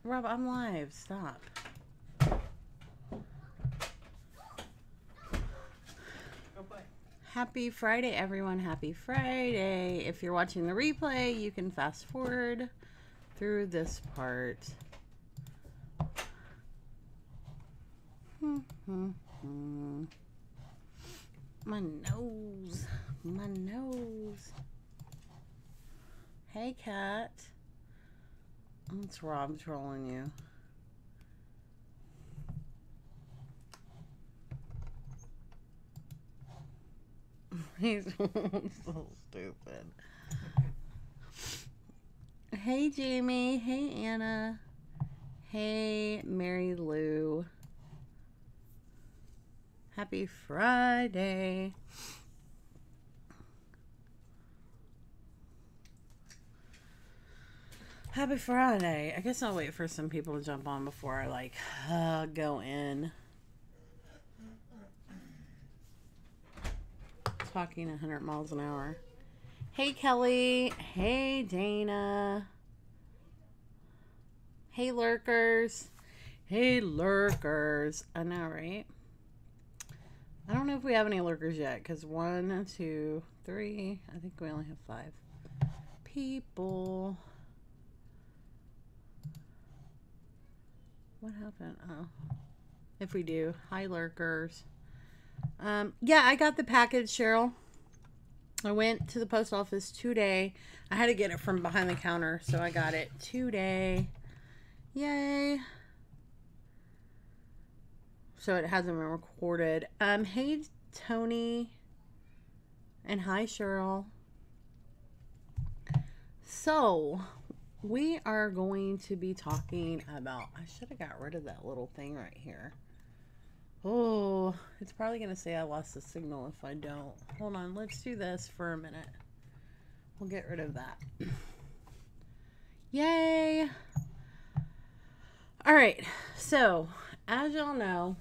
Rob, I'm live. Stop. Happy Friday, everyone. Happy Friday. If you're watching the replay, you can fast forward through this part. My nose. My nose. Hey, cat. It's Rob trolling you. He's so stupid. Hey, Jamie. Hey, Anna. Hey, Mary Lou. Happy Friday. Happy Friday. I guess I'll wait for some people to jump on before I go in. Talking 100 miles an hour. Hey, Kelly. Hey, Dana. Hey, lurkers. Hey, lurkers. I know, right? I don't know if we have any lurkers yet, because 1, 2, 3. I think we only have 5 people. What happened? Oh. If we do. Hi, lurkers. Yeah, I got the package, Cheryl. I went to the post office today. I had to get it from behind the counter, so I got it today. Yay. So it hasn't been recorded. Hey, Tony. And hi, Cheryl. So, we are going to be talking about... I should have got rid of that little thing right here. Oh, it's probably going to say I lost the signal if I don't. Hold on, let's do this for a minute. We'll get rid of that. Yay! Alright, so, as y'all know,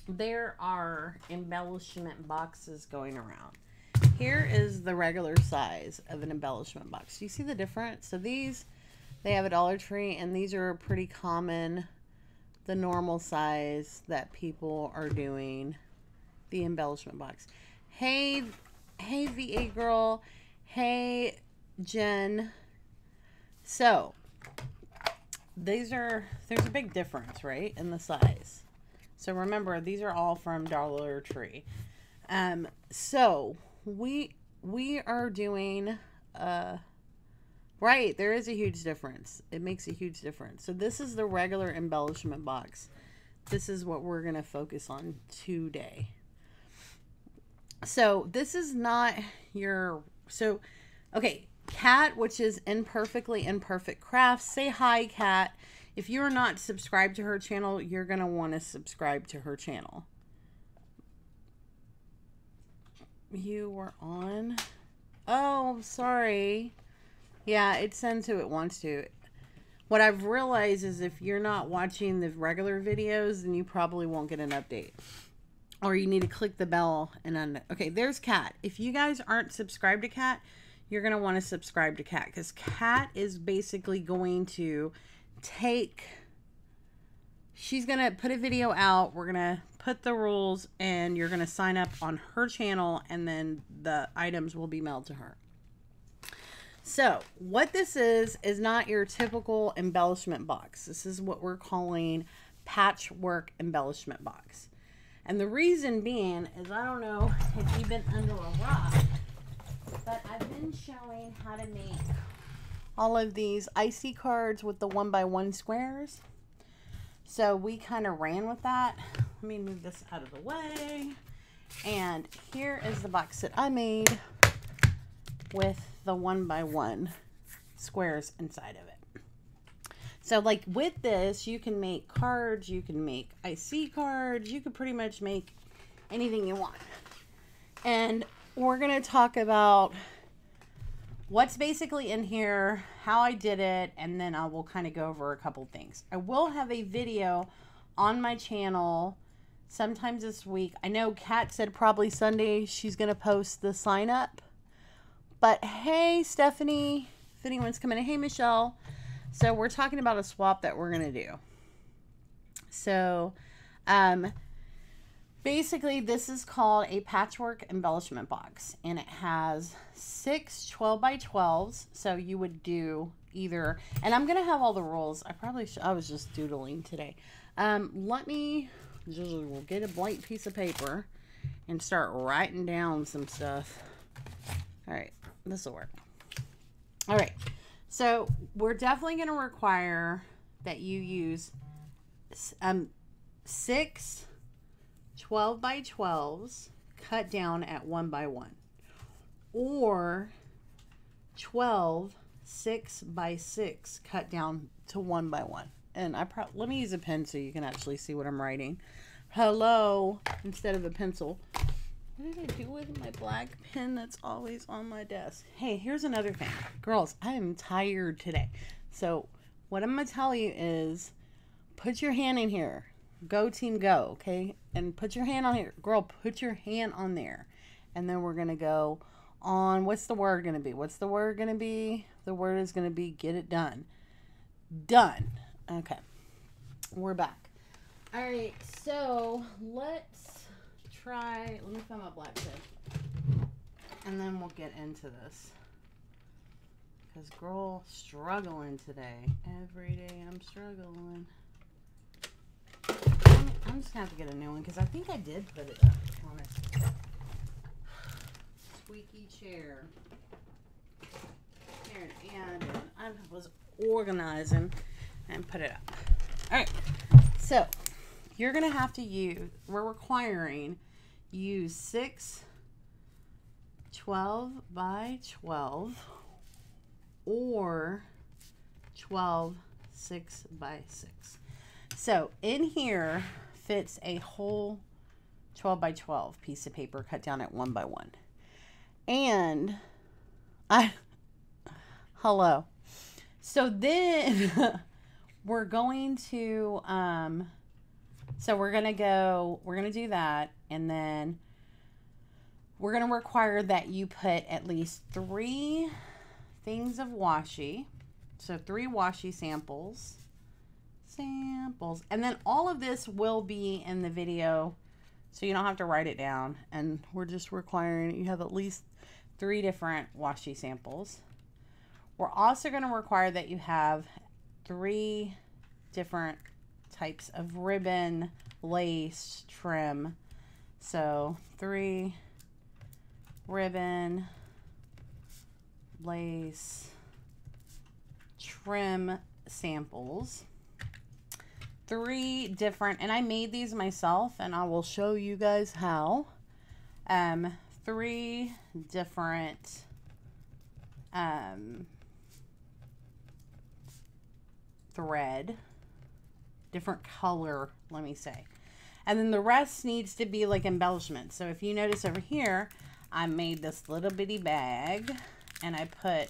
there are embellishment boxes going around. Here is the regular size of an embellishment box. Do you see the difference? So these, they have a Dollar Tree, and these are pretty common, the normal size that people are doing, the embellishment box. Hey, VA girl. Hey, Jen. So, there's a big difference, right, in the size. So remember, these are all from Dollar Tree. So we are doing, right, there is a huge difference. It makes a huge difference. So this is the regular embellishment box. This is what we're going to focus on today. So this is not your, so, okay, Kat, which is Imperfectly Imperfect Crafts. Say hi, Kat. If you're not subscribed to her channel, you're going to want to subscribe to her channel. You were on? Oh, sorry. Yeah, it sends who it wants to. What I've realized is if you're not watching the regular videos, then you probably won't get an update. Or you need to click the bell and okay, there's Kat. If you guys aren't subscribed to Kat, you're going to want to subscribe to Kat, because Kat is basically going to she's going to put a video out. We're going to put the rules, and you're going to sign up on her channel, and then the items will be mailed to her. So what this is not your typical embellishment box. This is what we're calling patchwork embellishment box. And the reason being is, I don't know if you've been under a rock, but I've been showing how to make all of these IC cards with the 1x1 squares. So we kind of ran with that. Let me move this out of the way. And here is the box that I made with the 1x1 squares inside of it. So like with this, you can make cards, you can make IC cards, you could pretty much make anything you want. And we're going to talk about what's basically in here, how I did it, and then I will kind of go over a couple things. I will have a video on my channel sometimes this week. I know Kat said probably Sunday she's going to post the sign up. But hey, Stephanie, if anyone's coming in. Hey, Michelle. So we're talking about a swap that we're going to do. So, basically this is called a patchwork embellishment box, and it has 6 12 by 12s. So you would do either, and I'm going to have all the rules. I was just doodling today. Let me just get a blank piece of paper and start writing down some stuff. All right, this will work. All right, so we're definitely going to require that you use 6 12 by 12s cut down at 1 by 1, or 12 6 by 6 cut down to 1 by 1. And let me use a pen so you can actually see what I'm writing. Hello, instead of a pencil. What did I do with my black pen that's always on my desk? Hey, here's another thing. Girls, I am tired today. So what I'm going to tell you is put your hand in here. Go team go, okay? And put your hand on here. Girl, put your hand on there. And then we're going to go on, what's the word going to be? What's the word going to be? The word is going to be get it done. Done. Okay. We're back. All right, so let's try, let me find my black pen. And then we'll get into this. Because girl, struggling today. Every day I'm struggling. I'm just going to have to get a new one because I think I did put it up on it. Squeaky chair. Here, and I was organizing and put it up. All right, so you're going to have to use, we're requiring use 6 12 by 12 or 12 6 by 6. So in here fits a whole 12 by 12 piece of paper cut down at 1 by 1. And hello. So then we're going to, so we're going to do that. And then we're going to require that you put at least 3 things of washi. So 3 washi samples. And then all of this will be in the video, so you don't have to write it down. And we're just requiring you have at least 3 different washi samples. We're also going to require that you have 3 different types of ribbon, lace, trim. So 3 ribbon, lace, trim samples. 3 different, and I made these myself, and I will show you guys how. 3 different thread, different color, let me say. And then the rest needs to be like embellishment. So if you notice over here, I made this little bitty bag, and I put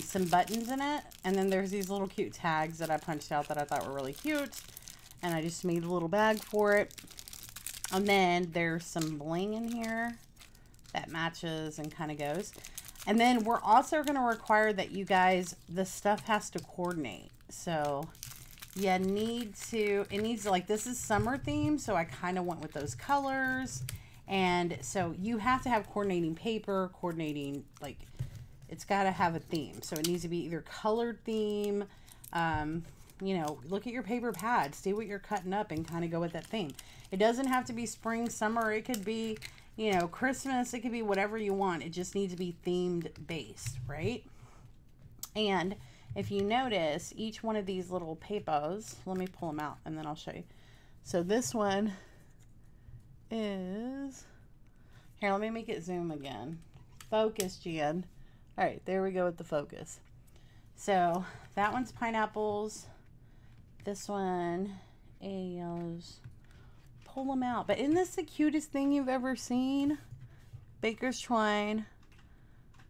some buttons in it, and then there's these little cute tags that I punched out that I thought were really cute, and I just made a little bag for it. And then there's some bling in here that matches and kind of goes. And then we're also going to require that you guys, the stuff has to coordinate. So you need to, it needs, like, this is summer theme, so I kind of went with those colors. And so you have to have coordinating paper, coordinating, like, it's got to have a theme. So it needs to be either colored theme, you know, look at your paper pad, see what you're cutting up and kind of go with that theme. It doesn't have to be spring, summer. It could be, you know, Christmas. It could be whatever you want. It just needs to be themed based, right? And if you notice, each one of these little papers, let me pull them out and then I'll show you. So this one is, here, let me make it zoom again. Focus, Jan. All right, there we go with the focus. So that one's pineapples. This one is, pull them out. But isn't this the cutest thing you've ever seen? Baker's twine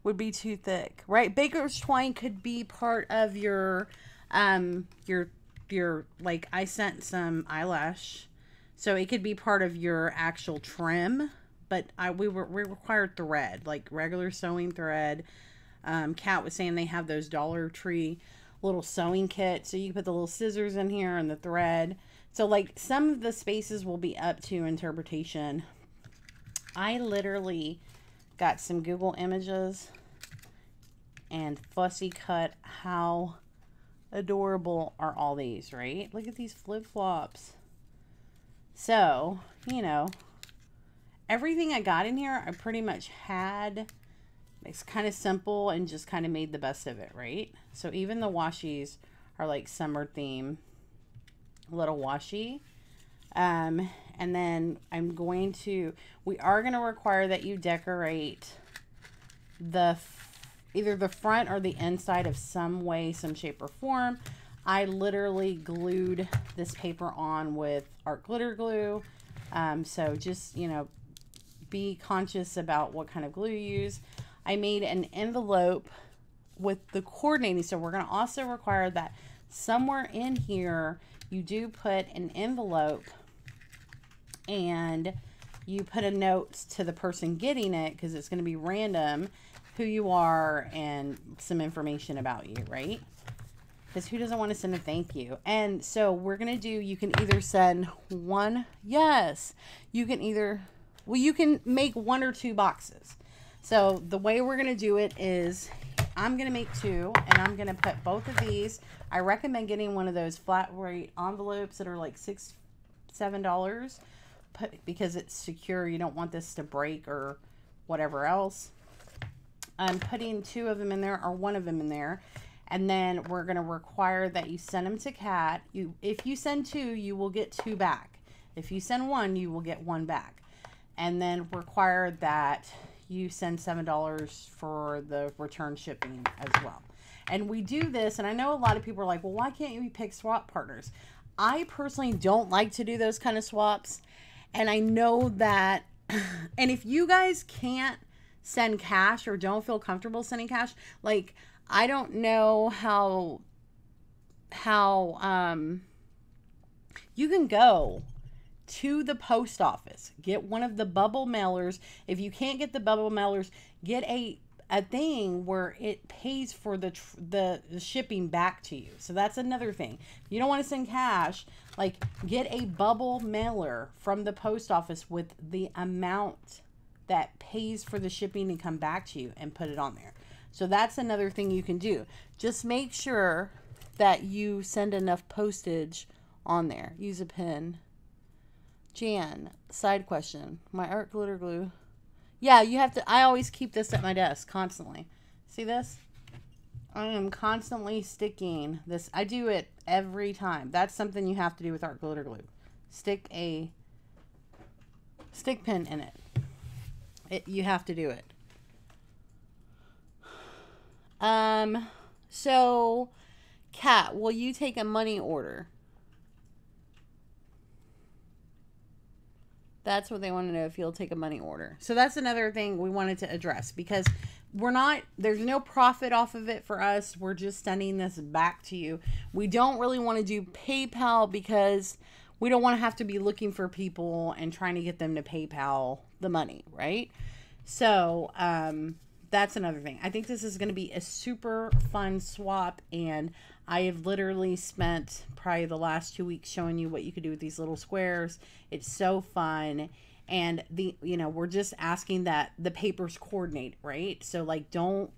would be too thick, right? Baker's twine could be part of your like, I sent some eyelash, so it could be part of your actual trim. But we required thread, like regular sewing thread. Kat was saying they have those Dollar Tree little sewing kit. So you can put the little scissors in here and the thread. So like some of the spaces will be up to interpretation. I literally got some Google images and fussy cut. How adorable are all these, right? Look at these flip-flops. So, you know, everything I got in here, I pretty much had. It's kind of simple and just kind of made the best of it, right? So even the washies are like summer theme, little washi. And then we are going to require that you decorate either the front or the inside of some way, some shape or form. I literally glued this paper on with art glitter glue. So just, you know, be conscious about what kind of glue you use. I made an envelope with the coordinating. So we're going to also require that somewhere in here, you do put an envelope and you put a note to the person getting it, because it's going to be random, who you are and some information about you, right? Because who doesn't want to send a thank you? And so we're going to do, you can either send one, yes, you can either, well, you can make 1 or 2 boxes. So the way we're going to do it is I'm going to make 2, and I'm going to put both of these. I recommend getting one of those flat rate envelopes that are like $6, $7, because it's secure. You don't want this to break or whatever else. I'm putting 2 of them in there, or 1 of them in there. And then we're going to require that you send them to Kat. If you send 2, you will get 2 back. If you send 1, you will get 1 back. And then require that you send $7 for the return shipping as well. And we do this, and I know a lot of people are like, well, why can't you pick swap partners? I personally don't like to do those kind of swaps. And I know that, and if you guys can't send cash or don't feel comfortable sending cash, like, I don't know how you can go to the post office, get one of the bubble mailers. If you can't get the bubble mailers, get a thing where it pays for the shipping back to you. So that's another thing. If you don't want to send cash, like, get a bubble mailer from the post office with the amount that pays for the shipping and come back to you, and put it on there. So that's another thing you can do. Just make sure that you send enough postage on there. Use a pen. Jan, side question. My art glitter glue. Yeah, you have to. I always keep this at my desk constantly. See this? I am constantly sticking this. I do it every time. That's something you have to do with art glitter glue. Stick a stick pin in it. You have to do it. So, Kat, will you take a money order? That's what they want to know, if you'll take a money order. So that's another thing we wanted to address, because there's no profit off of it for us. We're just sending this back to you. We don't really want to do PayPal, because we don't want to have to be looking for people and trying to get them to PayPal the money, right? So, that's another thing. I think this is going to be a super fun swap, and I have literally spent probably the last 2 weeks showing you what you could do with these little squares. It's so fun. And we're just asking that the papers coordinate, right? So like, don't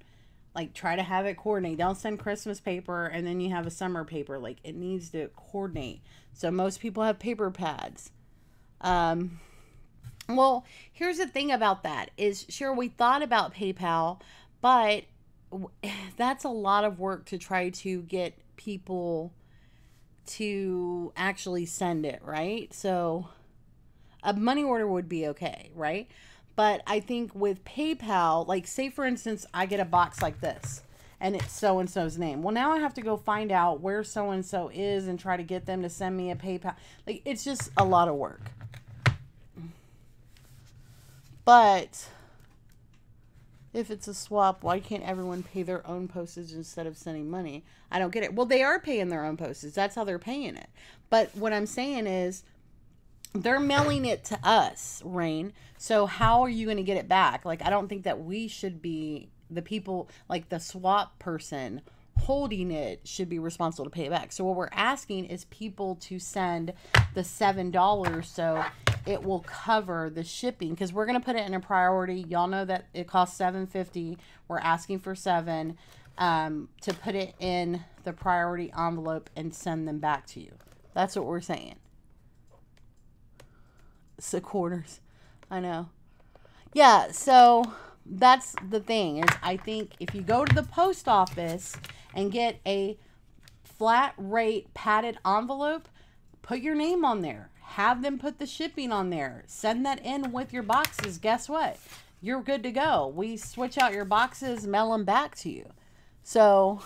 try to have it coordinate. Don't send Christmas paper and then you have a summer paper. Like, it needs to coordinate. So most people have paper pads. Well, here's the thing about that is, sure, we thought about PayPal, but that's a lot of work to try to get people to actually send it, right? So a money order would be okay, right? But I think with PayPal, like, say for instance, I get a box like this and it's so-and-so's name. Well, now I have to go find out where so-and-so is and try to get them to send me a PayPal. Like, it's just a lot of work. But if it's a swap, why can't everyone pay their own postage instead of sending money? I don't get it. Well, they are paying their own postage. That's how they're paying it. But what I'm saying is, they're mailing it to us, Rain. So how are you going to get it back? Like, I don't think that we should be the people, like the swap person holding it should be responsible to pay it back. So what we're asking is people to send the $7 so it will cover the shipping, because we're going to put it in a priority. Y'all know that it costs $7.50. We're asking for $7 to put it in the priority envelope and send them back to you. That's what we're saying. So quarters. I know. Yeah, so that's the thing, is I think if you go to the post office and get a flat rate padded envelope, put your name on there. Have them put the shipping on there. Send that in with your boxes. Guess what? You're good to go. We switch out your boxes, mail them back to you. So,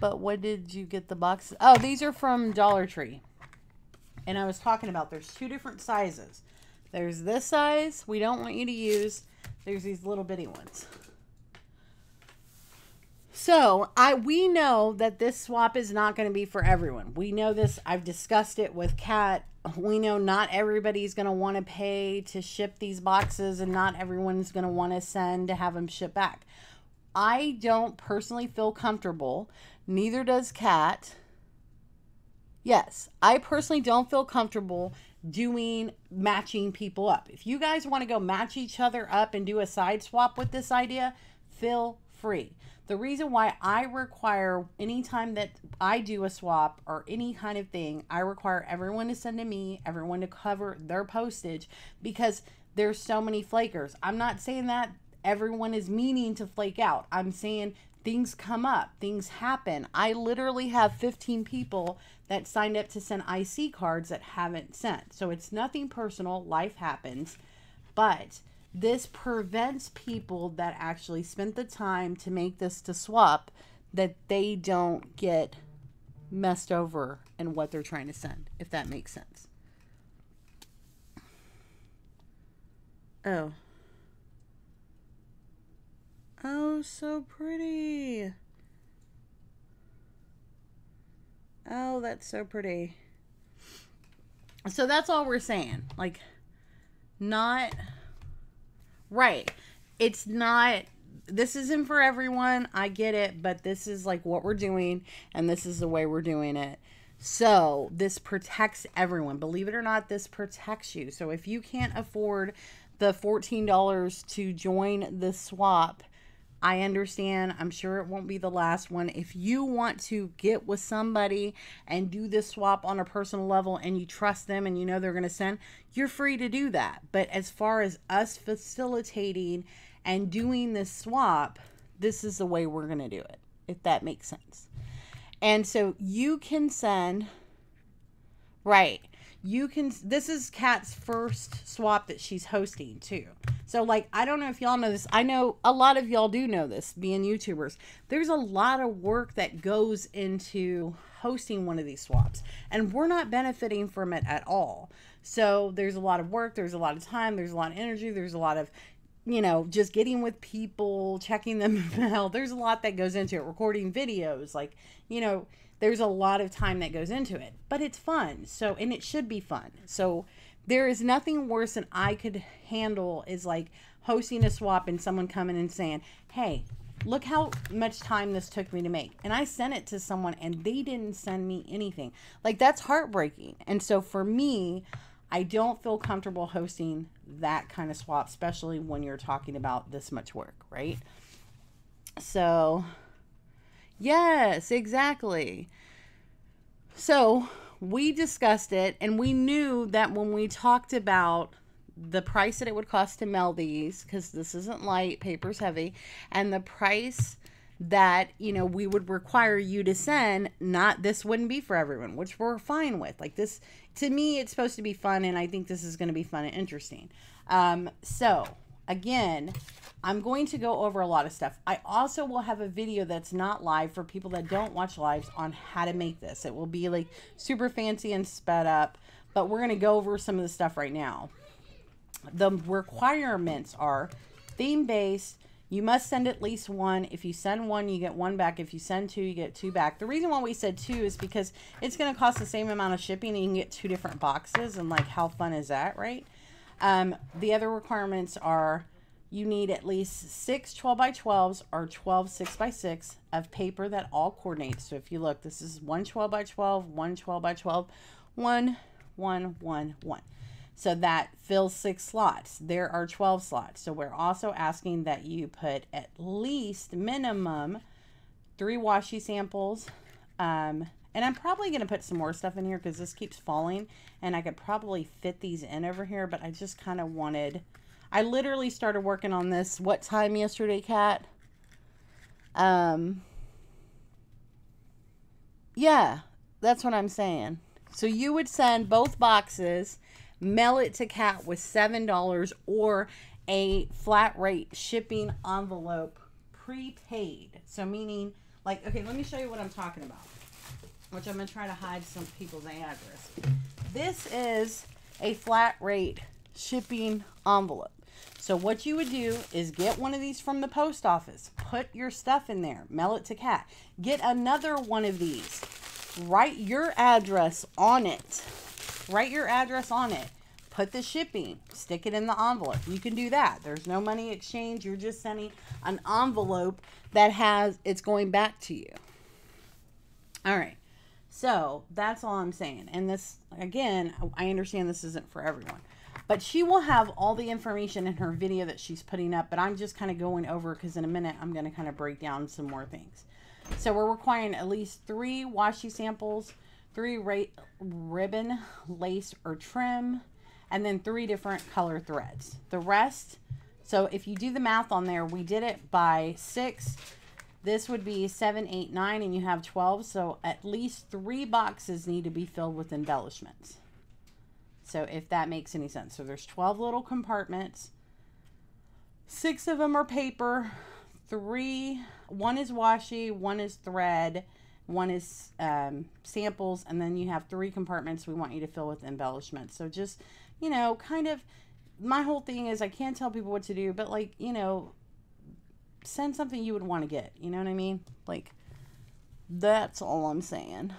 but what did you get the boxes? Oh, these are from Dollar Tree. And I was talking about there's 2 different sizes. There's this size we don't want you to use. There's these little bitty ones. So we know that this swap is not going to be for everyone. We know this. I've discussed it with Kat. We know not everybody's going to want to pay to ship these boxes, and not everyone's going to want to send to have them shipped back. I don't personally feel comfortable. Neither does Kat. Yes, I personally don't feel comfortable doing matching people up. If you guys want to go match each other up and do a side swap with this idea, feel free. The reason why I require, anytime that I do a swap or any kind of thing, I require everyone to send to me, everyone to cover their postage, because there's so many flakers. I'm not saying that everyone is meaning to flake out. I'm saying things come up, things happen. I literally have 15 people that signed up to send IC cards that haven't sent. So it's nothing personal. Life happens. But this prevents people that actually spent the time to make this to swap, that they don't get messed over in what they're trying to send, if that makes sense. Oh. Oh, so pretty. Oh, that's so pretty. So that's all we're saying. Like, not... Right. It's not... This isn't for everyone. I get it. But this is like what we're doing. And this is the way we're doing it. So this protects everyone. Believe it or not, this protects you. So if you can't afford the $14 to join the swap, I understand. I'm sure it won't be the last one. If you want to get with somebody and do this swap on a personal level and you trust them and you know they're going to send, you're free to do that. But as far as us facilitating and doing this swap, this is the way we're going to do it, if that makes sense. And so you can send, right, you can, this is Kat's first swap that she's hosting too. So like, I don't know if y'all know this. I know a lot of y'all do know this, being YouTubers. There's a lot of work that goes into hosting one of these swaps, and we're not benefiting from it at all. So there's a lot of work, there's a lot of time, there's a lot of energy, there's a lot of, you know, just getting with people, checking them mail. There's a lot that goes into it, recording videos, like, you know, there's a lot of time that goes into it, but it's fun. So, and it should be fun. So there is nothing worse than I could handle is like hosting a swap and someone coming and saying, hey, look how much time this took me to make. And I sent it to someone and they didn't send me anything. Like, that's heartbreaking. And so for me, I don't feel comfortable hosting that kind of swap, especially when you're talking about this much work, right? So, yes, exactly. So we discussed it, and we knew that when we talked about the price that it would cost to mail these, because this isn't light, paper's heavy, and the price that, you know, we would require you to send, this wouldn't be for everyone, which we're fine with. Like, this, to me, it's supposed to be fun, and I think this is going to be fun and interesting. So again, I'm going to go over a lot of stuff. I also will have a video that's not live for people that don't watch lives on how to make this. It will be like super fancy and sped up, but we're going to go over some of the stuff right now. The requirements are theme-based. You must send at least one. If you send one, you get one back. If you send two, you get two back. The reason why we said two is because it's going to cost the same amount of shipping and you can get 2 different boxes. And like, how fun is that, right? The other requirements are you need at least 6 12 by 12s or 12 6 by 6 of paper that all coordinates. So if you look, this is 1 12 by 12, 1 12 by 12, 1 1 1 1. So that fills 6 slots. There are 12 slots. So we're also asking that you put at least minimum 3 washi samples. And I'm probably going to put some more stuff in here because this keeps falling. And I could probably fit these in over here. But I just kind of wanted... I literally started working on this, what time yesterday, Kat? Yeah, that's what I'm saying. So you would send both boxes, mail it to Kat with $7 or a flat rate shipping envelope prepaid. So meaning, like, okay, let me show you what I'm talking about, which I'm going to try to hide some people's address. This is a flat rate shipping envelope. So what you would do is get one of these from the post office, put your stuff in there, mail it to Kat. Get another one of these, write your address on it, put the shipping, stick it in the envelope. You can do that. There's no money exchange. You're just sending an envelope that has, it's going back to you. All right. So that's all I'm saying. And this, again, I understand this isn't for everyone. But she will have all the information in her video that she's putting up. But I'm just kind of going over because in a minute I'm going to kind of break down some more things. So we're requiring at least 3 washi samples, 3 ribbon, lace, or trim, and then 3 different color threads. The rest, so if you do the math on there, we did it by 6. This would be 7, 8, 9, and you have 12. So at least 3 boxes need to be filled with embellishments. So if that makes any sense. So there's 12 little compartments. 6 of them are paper. 1 is washi, 1 is thread, 1 is samples, and then you have 3 compartments we want you to fill with embellishments. So just, you know, kind of, my whole thing is I can't tell people what to do, but like, you know, send something you would want to get. You know what I mean? Like, that's all I'm saying.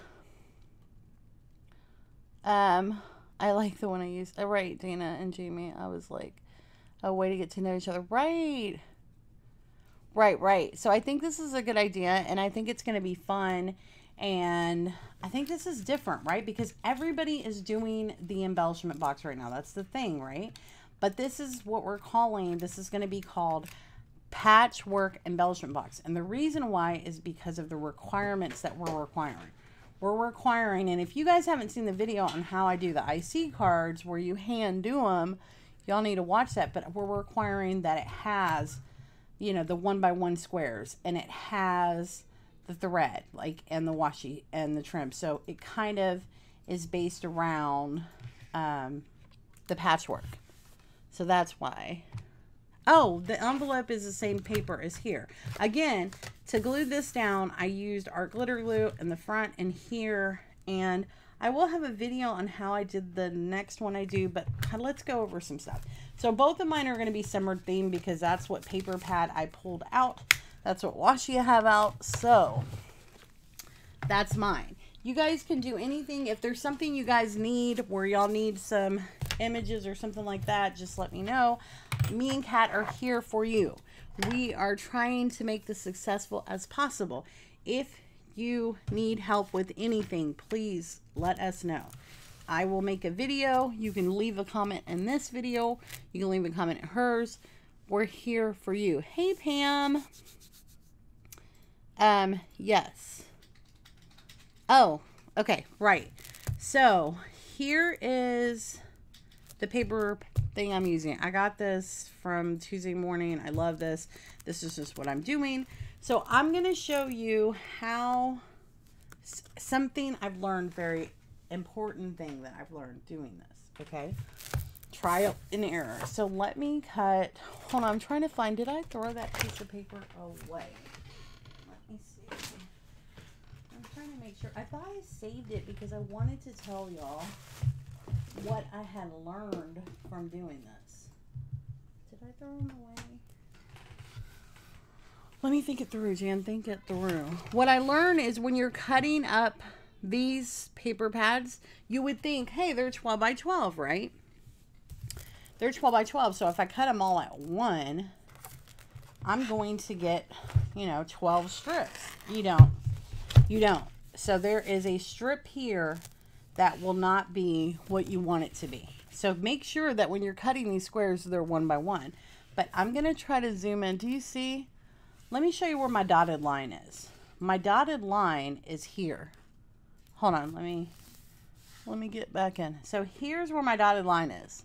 I like the one I used. Right, Dana and Jamie. I was like, a way to get to know each other. Right. Right. So I think this is a good idea, and I think it's going to be fun, and I think this is different, right? Because everybody is doing the embellishment box right now. That's the thing, right? But this is what we're calling, this is going to be called patchwork embellishment box. And the reason why is because of the requirements that we're requiring. We're requiring, and if you guys haven't seen the video on how I do the IC cards where you hand do them, y'all need to watch that. But we're requiring that it has, you know, the 1x1 squares, and it has the thread, like, and the washi and the trim. So it kind of is based around the patchwork. So that's why. Oh, the envelope is the same paper as here. Again, to glue this down, I used art glitter glue in the front and here. And I will have a video on how I did the next one I do, but let's go over some stuff. So both of mine are going to be summer themed because that's what paper pad I pulled out. That's what washi I have out. So that's mine. You guys can do anything. If there's something you guys need where y'all need some images or something like that, just let me know. Me and Kat are here for you. We are trying to make this successful as possible. If you need help with anything, please let us know. I will make a video. You can leave a comment in this video. You can leave a comment in hers. We're here for you. Hey, Pam. Yes. Oh, okay, right. So here is the paper thing I'm using. I got this from Tuesday morning. I love this. This is just what I'm doing. So I'm going to show you how something I've learned, very important thing that I've learned doing this. Okay. Trial and error. So let me cut. Hold on. I'm trying to find. Did I throw that piece of paper away? Let me see. I'm trying to make sure. I thought I saved it because I wanted to tell y'all what I had learned from doing this. Did I throw them away? Let me think it through, Jan. Think it through. What I learned is when you're cutting up these paper pads, you would think, hey, they're 12 by 12, right? They're 12 by 12. So if I cut them all at one, I'm going to get, you know, 12 strips. You don't. You don't. So there is a strip here that will not be what you want it to be. So make sure that when you're cutting these squares, they're 1 by 1. But I'm going to try to zoom in. Do you see? Let me show you where my dotted line is. My dotted line is here. Hold on. Let me get back in. So here's where my dotted line is.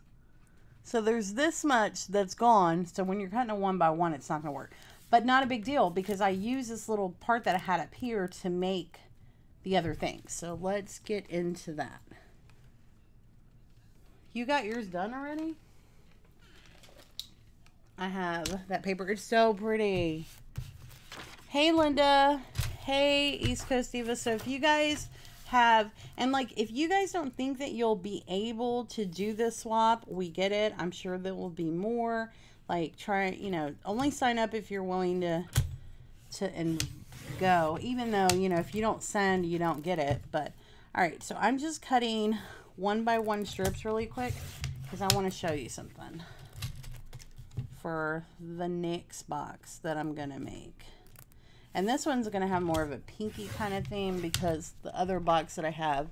So there's this much that's gone. So when you're cutting a 1 by 1, it's not going to work. But not a big deal because I use this little part that I had up here to make the other things. So let's get into that. You got yours done already? I have that paper. It's so pretty. Hey, Linda. Hey, East Coast Diva. So if you guys have, and like, if you guys don't think that you'll be able to do this swap, we get it. I'm sure there will be more. Like, try, you know, only sign up if you're willing to and go. Even though, you know, if you don't send, you don't get it. But, all right. So I'm just cutting 1 by 1 strips really quick because I want to show you something for the next box that I'm going to make. And this one's going to have more of a pinky kind of theme because the other box that I have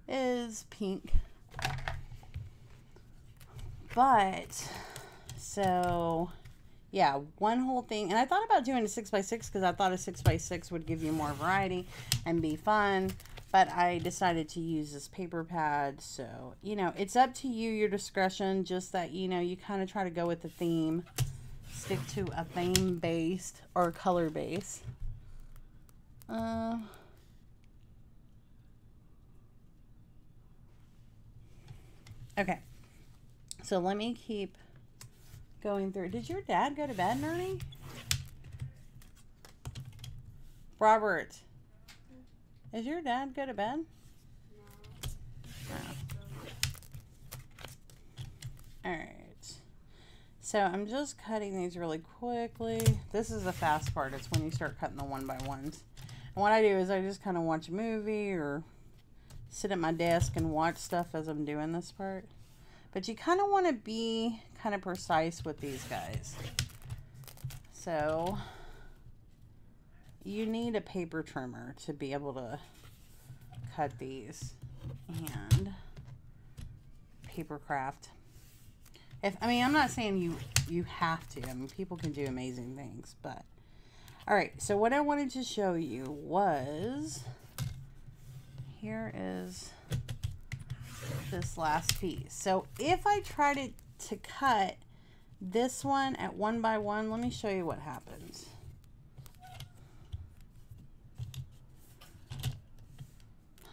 is pink. But, so, yeah, one whole thing. And I thought about doing a 6x6 because I thought a 6x6 would give you more variety and be fun. But I decided to use this paper pad. So, you know, it's up to you, your discretion. Just that, you know, you kind of try to go with the theme. Stick to a theme-based or color base. Okay, so let me keep going through. Did your dad go to bed, Nerdy? Robert, is your dad go to bed? No. All right. So I'm just cutting these really quickly. This is the fast part. It's when you start cutting the 1 by 1s. And what I do is I just kind of watch a movie or sit at my desk and watch stuff as I'm doing this part. But you kind of want to be kind of precise with these guys. So you need a paper trimmer to be able to cut these and paper craft. I mean, I'm not saying you have to. I mean, people can do amazing things, but all right. So what I wanted to show you was, here is this last piece. So if I try to cut this one at 1 by 1, let me show you what happens.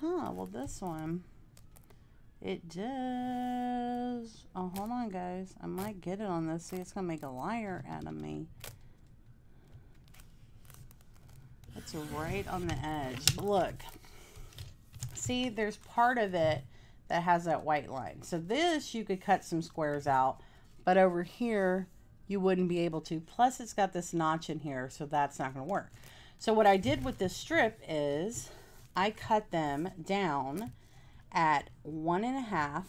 Well, this one, it does. Oh, hold on, guys. I might get it on this. See, it's going to make a liar out of me. It's right on the edge. Look. See, there's part of it that has that white line. So this, you could cut some squares out. But over here, you wouldn't be able to. Plus, it's got this notch in here, so that's not going to work. So what I did with this strip is I cut them down at 1.5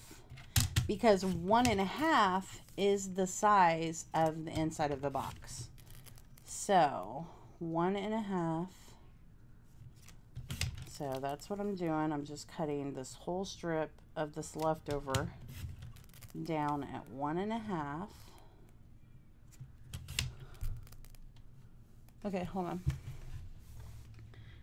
because 1.5 is the size of the inside of the box. So 1.5. So that's what I'm doing. I'm just cutting this whole strip of this leftover down at 1.5. Okay, hold on.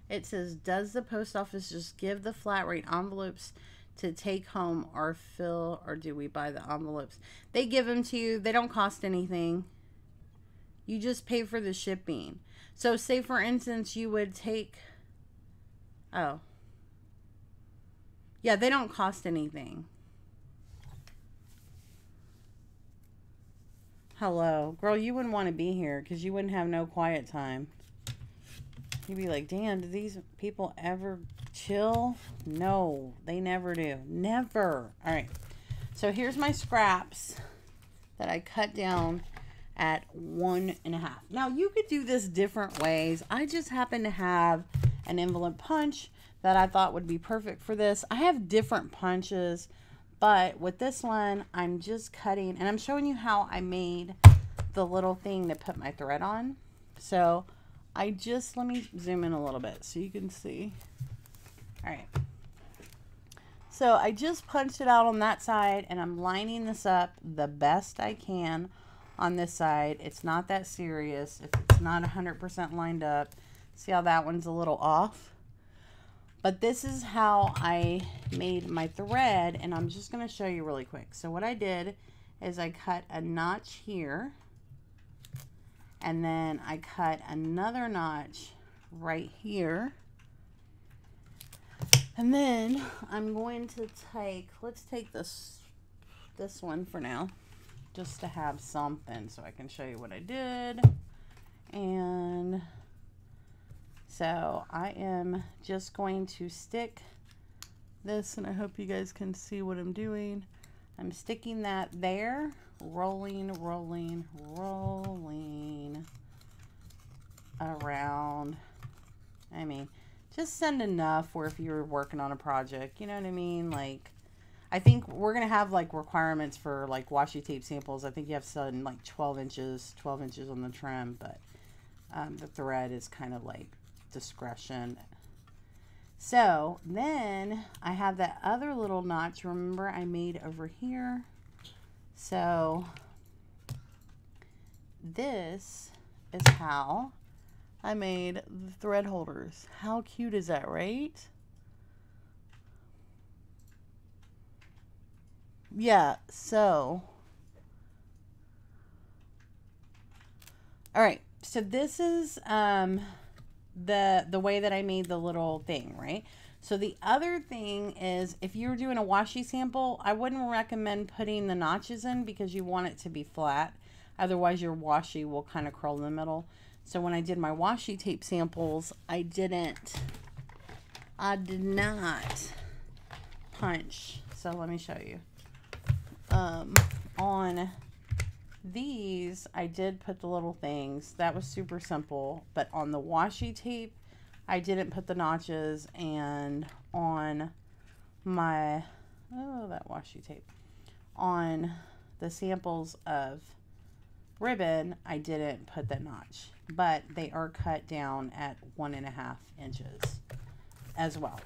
It says, does the post office just give the flat rate envelopes to take home or fill, or do we buy the envelopes? They give them to you. They don't cost anything. You just pay for the shipping. So say, for instance, you would take, oh, yeah, they don't cost anything. Hello. Girl, you wouldn't want to be here because you wouldn't have no quiet time. You'd be like, damn, do these people ever chill? No, they never do. Never. All right. So here's my scraps that I cut down at 1.5. Now, you could do this different ways. I just happen to have an envelope punch that I thought would be perfect for this. I have different punches, but with this one, I'm just cutting, and I'm showing you how I made the little thing to put my thread on. So I just, let me zoom in a little bit so you can see. All right. So I just punched it out on that side, and I'm lining this up the best I can on this side. It's not that serious if it's not 100% lined up. See how that one's a little off? But this is how I made my thread, and I'm just going to show you really quick. So what I did is I cut a notch here, and then I cut another notch right here. And then I'm going to take, let's take this one for now, just to have something so I can show you what I did. And so I am just going to stick this, and I hope you guys can see what I'm doing. I'm sticking that there, rolling, rolling, rolling around. I mean, just send enough where if you're working on a project, you know what I mean? Like, I think we're going to have like requirements for like washi tape samples. I think you have to send like 12 inches on the trim, but the thread is kind of like discretion. So then I have that other little notch, remember I made over here. So this is how I made the thread holders. How cute is that, right? Yeah, so all right, so this is the way that I made the little thing, right? So the other thing is, if you're doing a washi sample, I wouldn't recommend putting the notches in because you want it to be flat. Otherwise your washi will kind of curl in the middle. So when I did my washi tape samples, I did not punch. So let me show you. On these, I did put the little things. That was super simple. But on the washi tape, I didn't put the notches. And on my, that washi tape. On the samples of ribbon, I didn't put the notch. But they are cut down at 1.5 inches as well.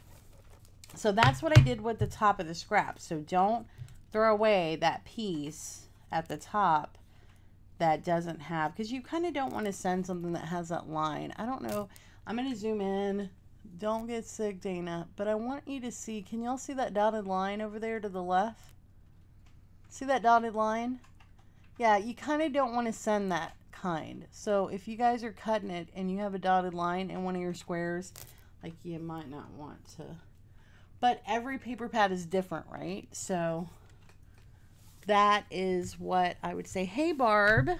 So that's what I did with the top of the scrap. So don't throw away that piece at the top that doesn't have, because you kind of don't want to send something that has that line. I don't know. I'm going to zoom in. Don't get sick, Dana. But I want you to see, can y'all see that dotted line over there to the left? See that dotted line? Yeah, you kind of don't want to send that kind. So if you guys are cutting it and you have a dotted line in one of your squares, like, you might not want to. But every paper pad is different, right? So that is what I would say. Hey, Barb.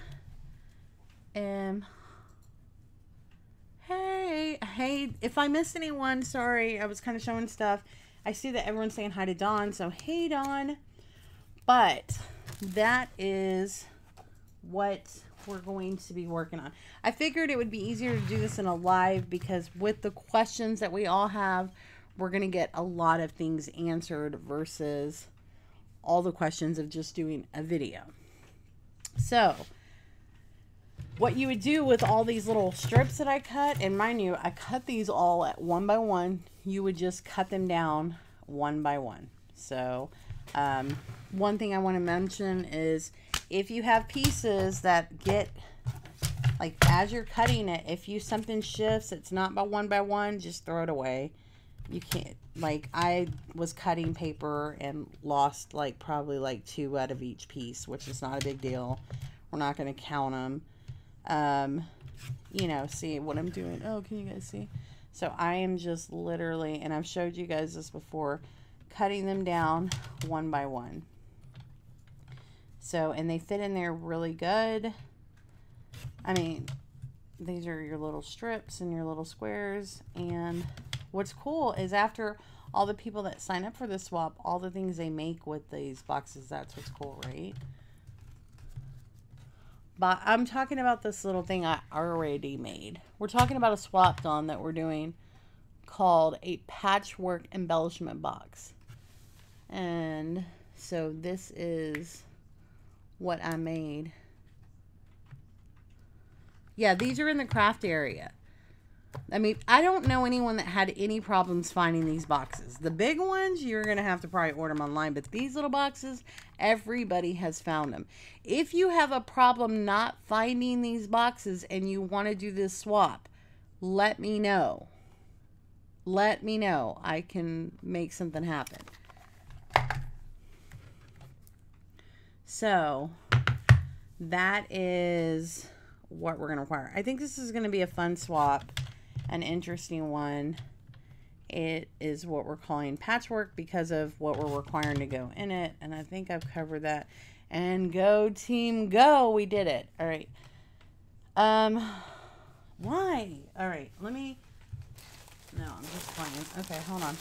Hey, if I missed anyone, sorry. I was kind of showing stuff. I see that everyone's saying hi to Dawn, so hey, Dawn. But that is what we're going to be working on. I figured it would be easier to do this in a live because with the questions that we all have, we're going to get a lot of things answered versus all the questions of just doing a video. So what you would do with all these little strips that I cut, and mind you, I cut these all at 1 by 1. You would just cut them down 1 by 1. So one thing I want to mention is if you have pieces that get, like, as you're cutting it, if something shifts, it's not by 1 by 1, just throw it away. You can't, like, I was cutting paper and lost like probably like 2 out of each piece, which is not a big deal. We're not going to count them. You know, see what I'm doing. Oh, can you guys see? So I am just literally, and I've showed you guys this before, cutting them down 1 by 1. So, and they fit in there really good. I mean, these are your little strips and your little squares. And what's cool is after all the people that sign up for the swap, all the things they make with these boxes, that's what's cool, right? But I'm talking about this little thing I already made. We're talking about a swap on that we're doing called a patchwork embellishment box. And so this is what I made Yeah, these are in the craft area. I mean, I don't know anyone that had any problems finding these boxes. The big ones, you're going to have to probably order them online. But these little boxes, everybody has found them. If you have a problem not finding these boxes and you want to do this swap, let me know. Let me know. I can make something happen. So, that is what we're going to require. I think this is going to be a fun swap. An interesting one. It is what we're calling patchwork because of what we're requiring to go in it. And I think I've covered that. And go team go. We did it. All right. Why? All right. Let me. No, I'm just playing. Okay, hold on.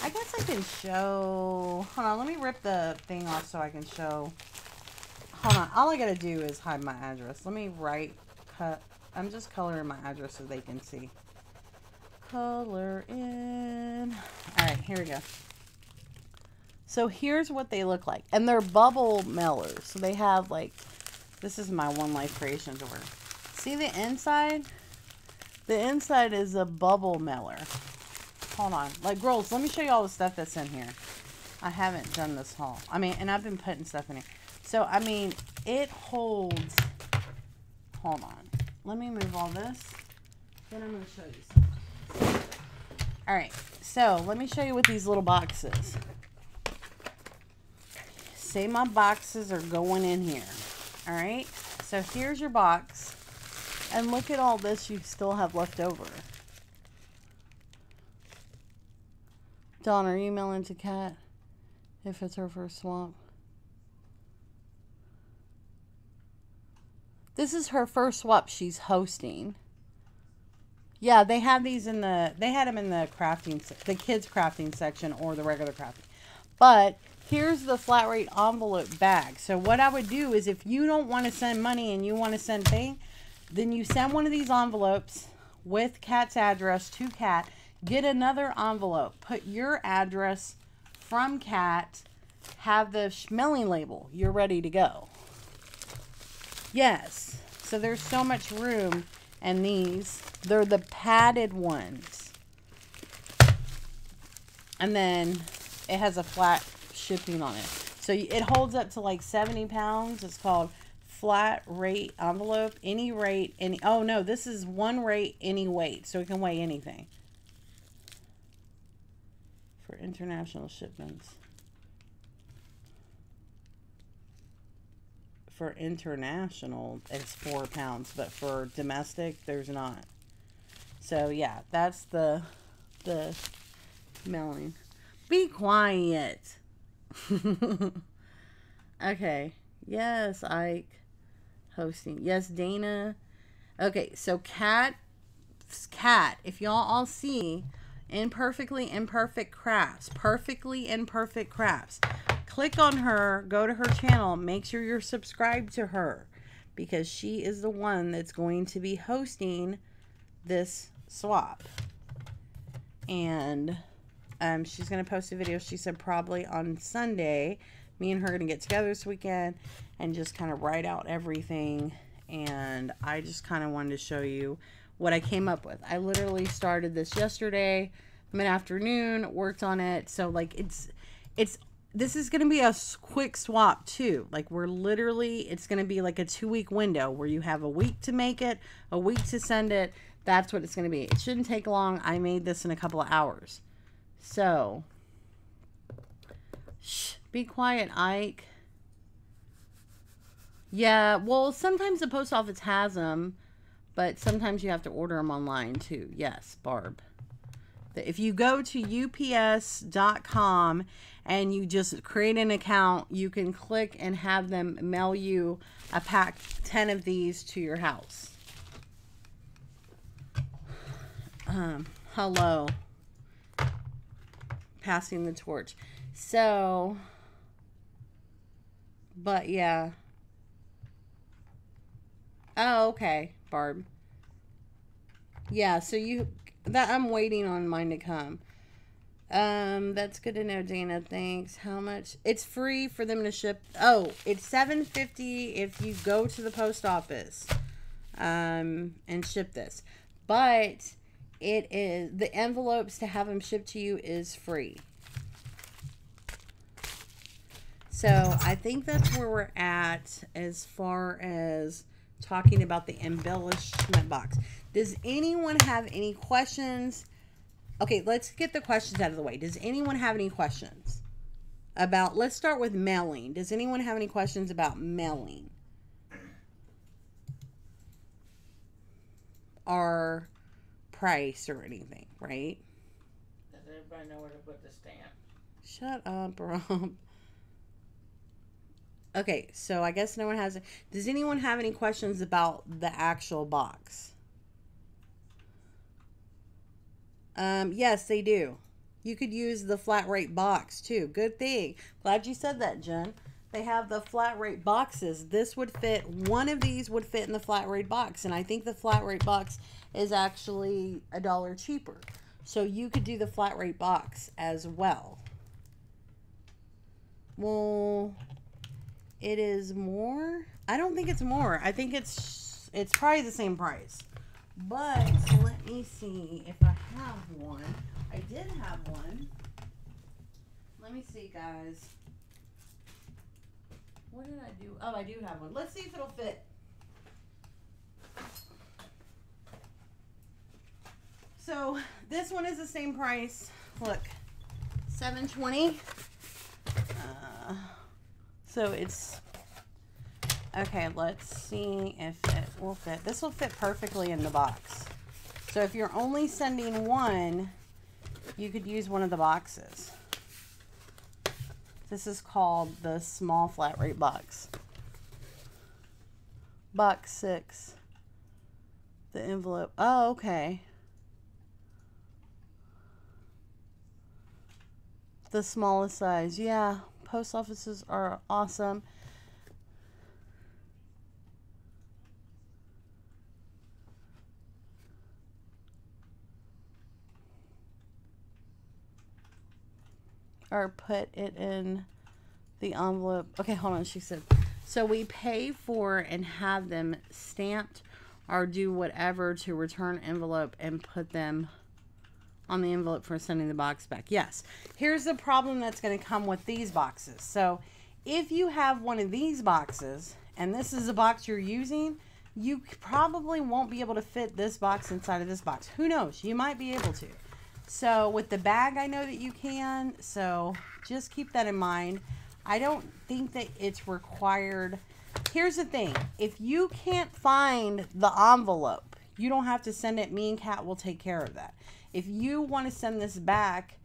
I guess I can show. Hold on. Let me rip the thing off so I can show. Hold on. All I got to do is hide my address. Let me cut. I'm just coloring my address so they can see. Color in. All right, here we go. So here's what they look like. And they're bubble mailers. So they have like, this is my One Life Creations order. See the inside? The inside is a bubble mailer. Hold on. Like, girls, let me show you all the stuff that's in here. I haven't done this haul. I mean, and I've been putting stuff in here. So, I mean, it holds. Hold on. Let me move all this. Then I'm going to show you something. All right, so let me show you what these little boxes. Say my boxes are going in here. All right, so here's your box. And look at all this you still have left over. Dawn, are you emailing to Kat if it's her first swap? This is her first swap she's hosting. Yeah, they have these in the, they had them in the crafting, the kids crafting section or the regular crafting. But here's the flat rate envelope bag. So what I would do is if you don't want to send money and you want to send thing, then you send one of these envelopes with Kat's address to Kat. Get another envelope. Put your address from Kat. Have the mailing label. You're ready to go. Yes. So there's so much room. And these, they're the padded ones. And then it has a flat shipping on it. So it holds up to like 70 pounds. It's called flat rate envelope. Any rate, any, oh no, this is one rate, any weight. So it can weigh anything. For international shipments. For international, it's 4 pounds, but for domestic, there's not. So yeah, that's the mailing. Be quiet. Okay. Yes, Ike. Hosting. Yes, Dana. Okay, so Kat, if y'all all see Imperfectly Imperfect Crafts, Perfectly Imperfect Crafts. Click on her, go to her channel, make sure you're subscribed to her because she is the one that's going to be hosting this swap. And she's going to post a video, she said probably on Sunday. Me and her are going to get together this weekend and just kind of write out everything. And I just kind of wanted to show you what I came up with. I literally started this yesterday, mid-afternoon, worked on it. So like this is going to be a quick swap too. Like we're literally, it's going to be like a 2-week window where you have a week to make it, a week to send it. That's what it's going to be. It shouldn't take long. I made this in a couple of hours. So, shh, be quiet, Ike. Yeah, well, sometimes the post office has them, but sometimes you have to order them online too. Yes, Barb. If you go to ups.com and you just create an account, you can click and have them mail you a pack, 10 of these to your house. Hello. Passing the torch. So, but yeah. Oh, okay, Barb. Yeah, so I'm waiting on mine to come. That's good to know, Dana. Thanks. How much? It's free for them to ship. Oh, it's $7.50 if you go to the post office. and ship this. But it is, the envelopes to have them shipped to you is free. So I think that's where we're at as far as talking about the embellishment box. Does anyone have any questions? Okay, let's get the questions out of the way. Does anyone have any questions about, let's start with mailing. Does anyone have any questions about mailing? Or price or anything, right? Does everybody know where to put the stamp? Shut up, Rob. Okay, so I guess no one has. Does anyone have any questions about the actual box? Yes, they do. You could use the flat rate box too. Good thing. Glad you said that, Jen. They have the flat rate boxes. This would fit, one of these would fit in the flat rate box. And I think the flat rate box is actually $1 cheaper. So you could do the flat rate box as well. Well, it is more. I don't think it's more. I think it's probably the same price. But let me see if I have one. I did have one. Let me see, guys. What did I do? Oh, I do have one. Let's see if it'll fit. So this one is the same price. Look, $7.20. So it's okay. Let's see if it will fit. This will fit perfectly in the box. So if you're only sending one, you could use one of the boxes. This is called the small flat rate box. Box 6. The envelope. Oh, okay. The smallest size. Yeah, post offices are awesome. Or put it in the envelope. Okay, hold on. She said, so we pay for and have them stamped or do whatever to return envelope and put them on the envelope for sending the box back. Yes. Here's the problem that's going to come with these boxes. So if you have one of these boxes and this is a box you're using, you probably won't be able to fit this box inside of this box. Who knows? You might be able to. So with the bag, I know that you can. So just keep that in mind. I don't think that it's required. Here's the thing. If you can't find the envelope, you don't have to send it. Me and Kat will take care of that. If you want to send this back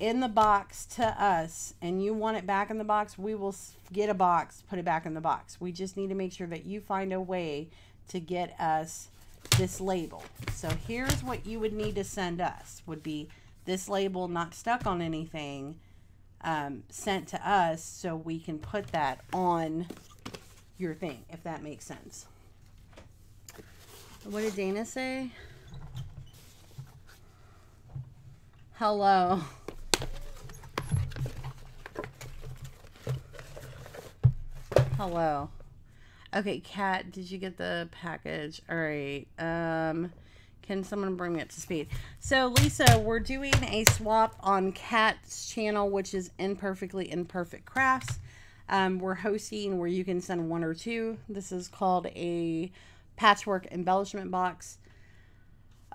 in the box to us and you want it back in the box, we will get a box, put it back in the box. We just need to make sure that you find a way to get us this label. So here's what you would need to send us, would be this label not stuck on anything, sent to us so we can put that on your thing, if that makes sense. What did Dana say? Hello. Hello. Okay, Kat, did you get the package? All right. Can someone bring me up to speed? So, Lisa, we're doing a swap on Kat's channel, which is Imperfectly Imperfect Crafts. We're hosting where you can send one or two. This is called a patchwork embellishment box.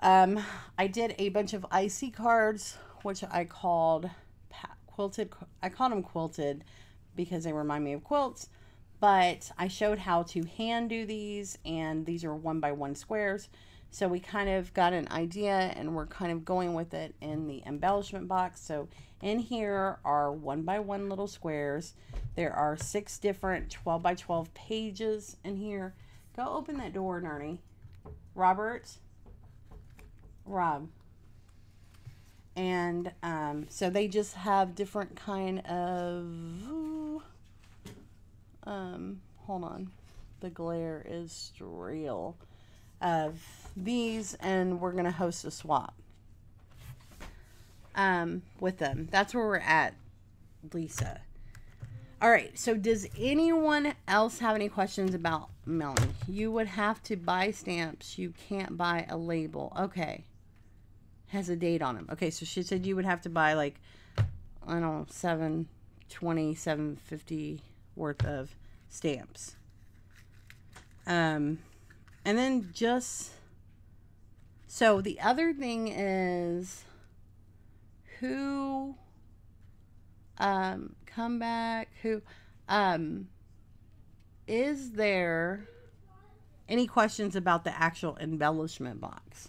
I did a bunch of IC cards, which I called quilted. I called them quilted because they remind me of quilts. But I showed how to hand do these, and these are 1x1 squares. So we kind of got an idea, and we're kind of going with it in the embellishment box. So in here are 1x1 little squares. There are 6 different 12x12 pages in here. Go open that door, Nernie. Robert. Rob. And so they just have different kind of... hold on. The glare is real. Of these, and we're going to host a swap with them. That's where we're at, Lisa. All right, so does anyone else have any questions about mailing? You would have to buy stamps. You can't buy a label. Okay. Has a date on them. Okay, so she said you would have to buy like, I don't know, $7.50 worth of stamps. And then just, so the other thing is who, come back, who, is there any questions about the actual embellishment box?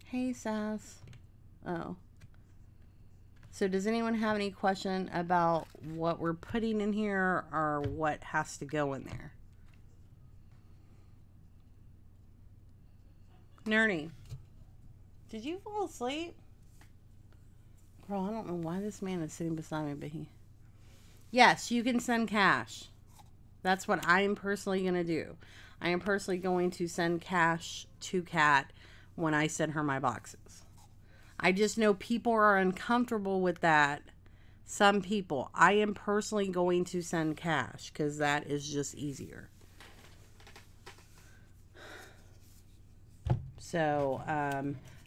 Hey, Sass. Oh. So does anyone have any question about what we're putting in here or what has to go in there? Nernie, did you fall asleep? Bro, I don't know why this man is sitting beside me, but he... Yes, you can send cash. That's what I am personally going to do. I am personally going to send cash to Kat when I send her my boxes. I just know people are uncomfortable with that. Some people. I am personally going to send cash because that is just easier. So,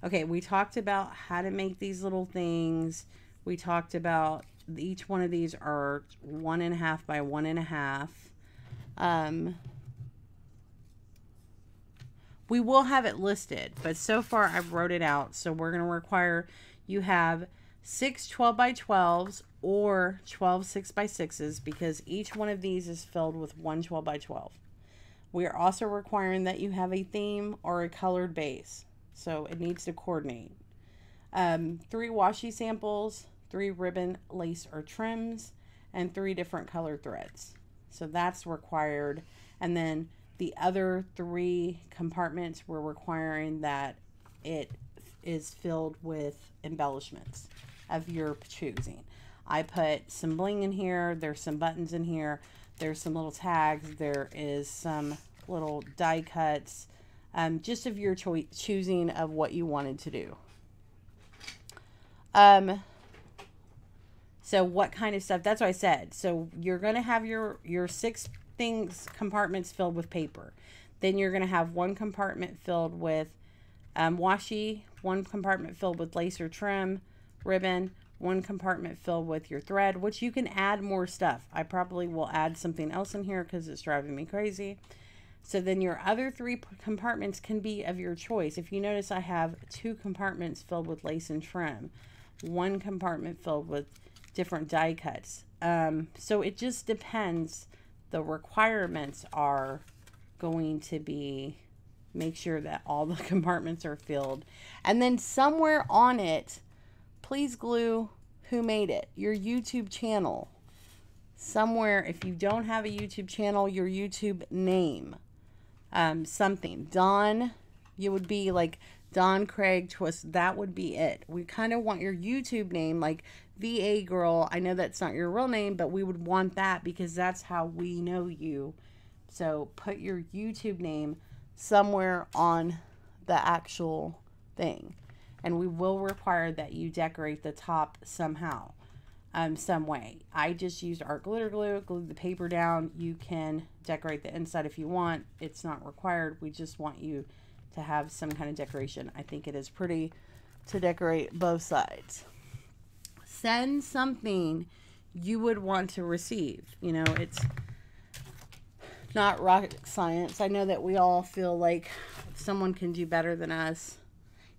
okay, we talked about how to make these little things. We talked about each one of these are 1.5 by 1.5. We will have it listed, but so far I've wrote it out. So we're going to require you have 6 12 by 12s or 12 6 by 6s because each one of these is filled with 1 12 by 12. We are also requiring that you have a theme or a colored base. So it needs to coordinate. 3 washi samples, 3 ribbon, lace, or trims, and 3 different colored threads. So that's required. And then the other 3 compartments, we're requiring that it is filled with embellishments of your choosing. I put some bling in here. There's some buttons in here. There's some little tags. There is some little die cuts. Just of your choosing of what you wanted to do. So what kind of stuff? That's what I said. So you're going to have your 6 compartments filled with paper. Then you're going to have 1 compartment filled with washi, 1 compartment filled with lace or trim, ribbon, 1 compartment filled with your thread, which you can add more stuff. I probably will add something else in here because it's driving me crazy. So then your other 3 compartments can be of your choice. If you notice, I have 2 compartments filled with lace and trim, 1 compartment filled with different die cuts. So it just depends. The requirements are going to be, make sure that all the compartments are filled. And then somewhere on it, please glue who made it, your YouTube channel. Somewhere, if you don't have a YouTube channel, your YouTube name. Something. Don, you would be like Don Craig Twist. That would be it. We kind of want your YouTube name, like VA Girl. I know that's not your real name, but we would want that because that's how we know you. So put your YouTube name somewhere on the actual thing. And we will require that you decorate the top somehow, some way. I just used art glitter glue, glued the paper down. You can decorate the inside if you want. It's not required. We just want you to have some kind of decoration. I think it is pretty to decorate both sides. Send something you would want to receive. You know, it's not rocket science. I know that we all feel like someone can do better than us.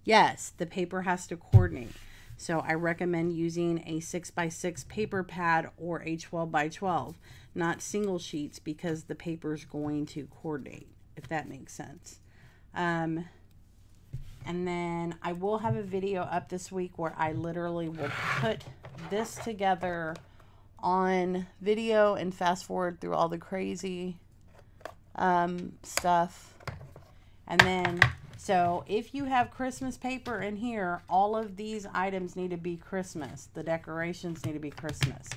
Yes, the paper has to coordinate. So I recommend using a 6x6 paper pad or a 12x12, not single sheets, because the paper is going to coordinate, if that makes sense. And then I will have a video up this week where I literally will put this together on video and fast forward through all the crazy stuff. And then, so if you have Christmas paper in here, all of these items need to be Christmas. The decorations need to be Christmas.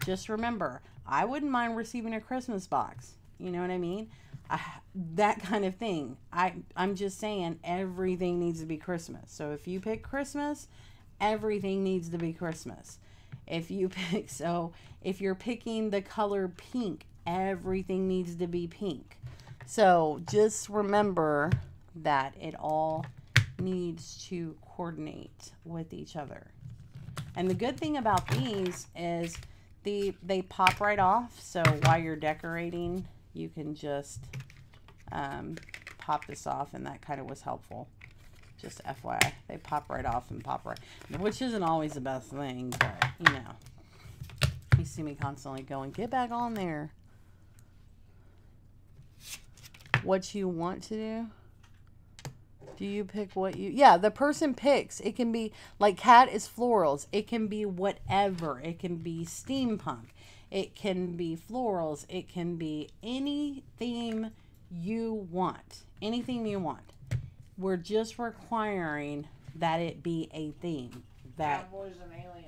Just remember, I wouldn't mind receiving a Christmas box. You know what I mean? That kind of thing. I'm just saying everything needs to be Christmas. So if you pick Christmas, everything needs to be Christmas. If you pick, so if you're picking the color pink, everything needs to be pink. So just remember that it all needs to coordinate with each other. And the good thing about these is they pop right off. So while you're decorating, you can just pop this off, and that kind of was helpful. Just FYI, they pop right off and pop right, which isn't always the best thing, but you know, you see me constantly going, get back on there. What you want to do? Do you pick what you... Yeah, the person picks. It can be... Like, Cat is florals. It can be whatever. It can be steampunk. It can be florals. It can be any theme you want. Anything you want. We're just requiring that it be a theme. That... Cowboys and aliens.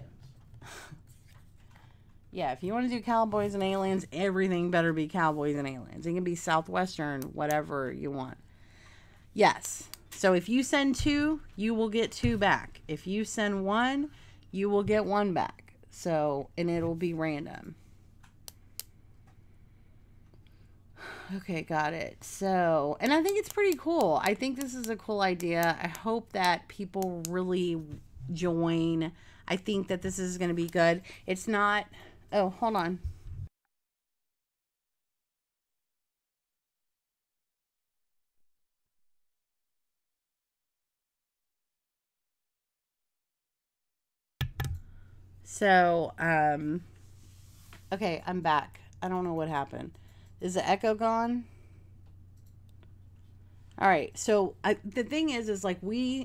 Yeah, if you want to do cowboys and aliens, everything better be cowboys and aliens. It can be Southwestern, whatever you want. Yes. So if you send 2, you will get 2 back. If you send 1, you will get 1 back. So, and it'll be random. Okay, got it. So, and I think it's pretty cool. I think this is a cool idea. I hope that people really join. I think that this is going to be good. It's not... Oh, hold on. So, okay, I'm back. I don't know what happened. Is the echo gone? All right. So the thing is like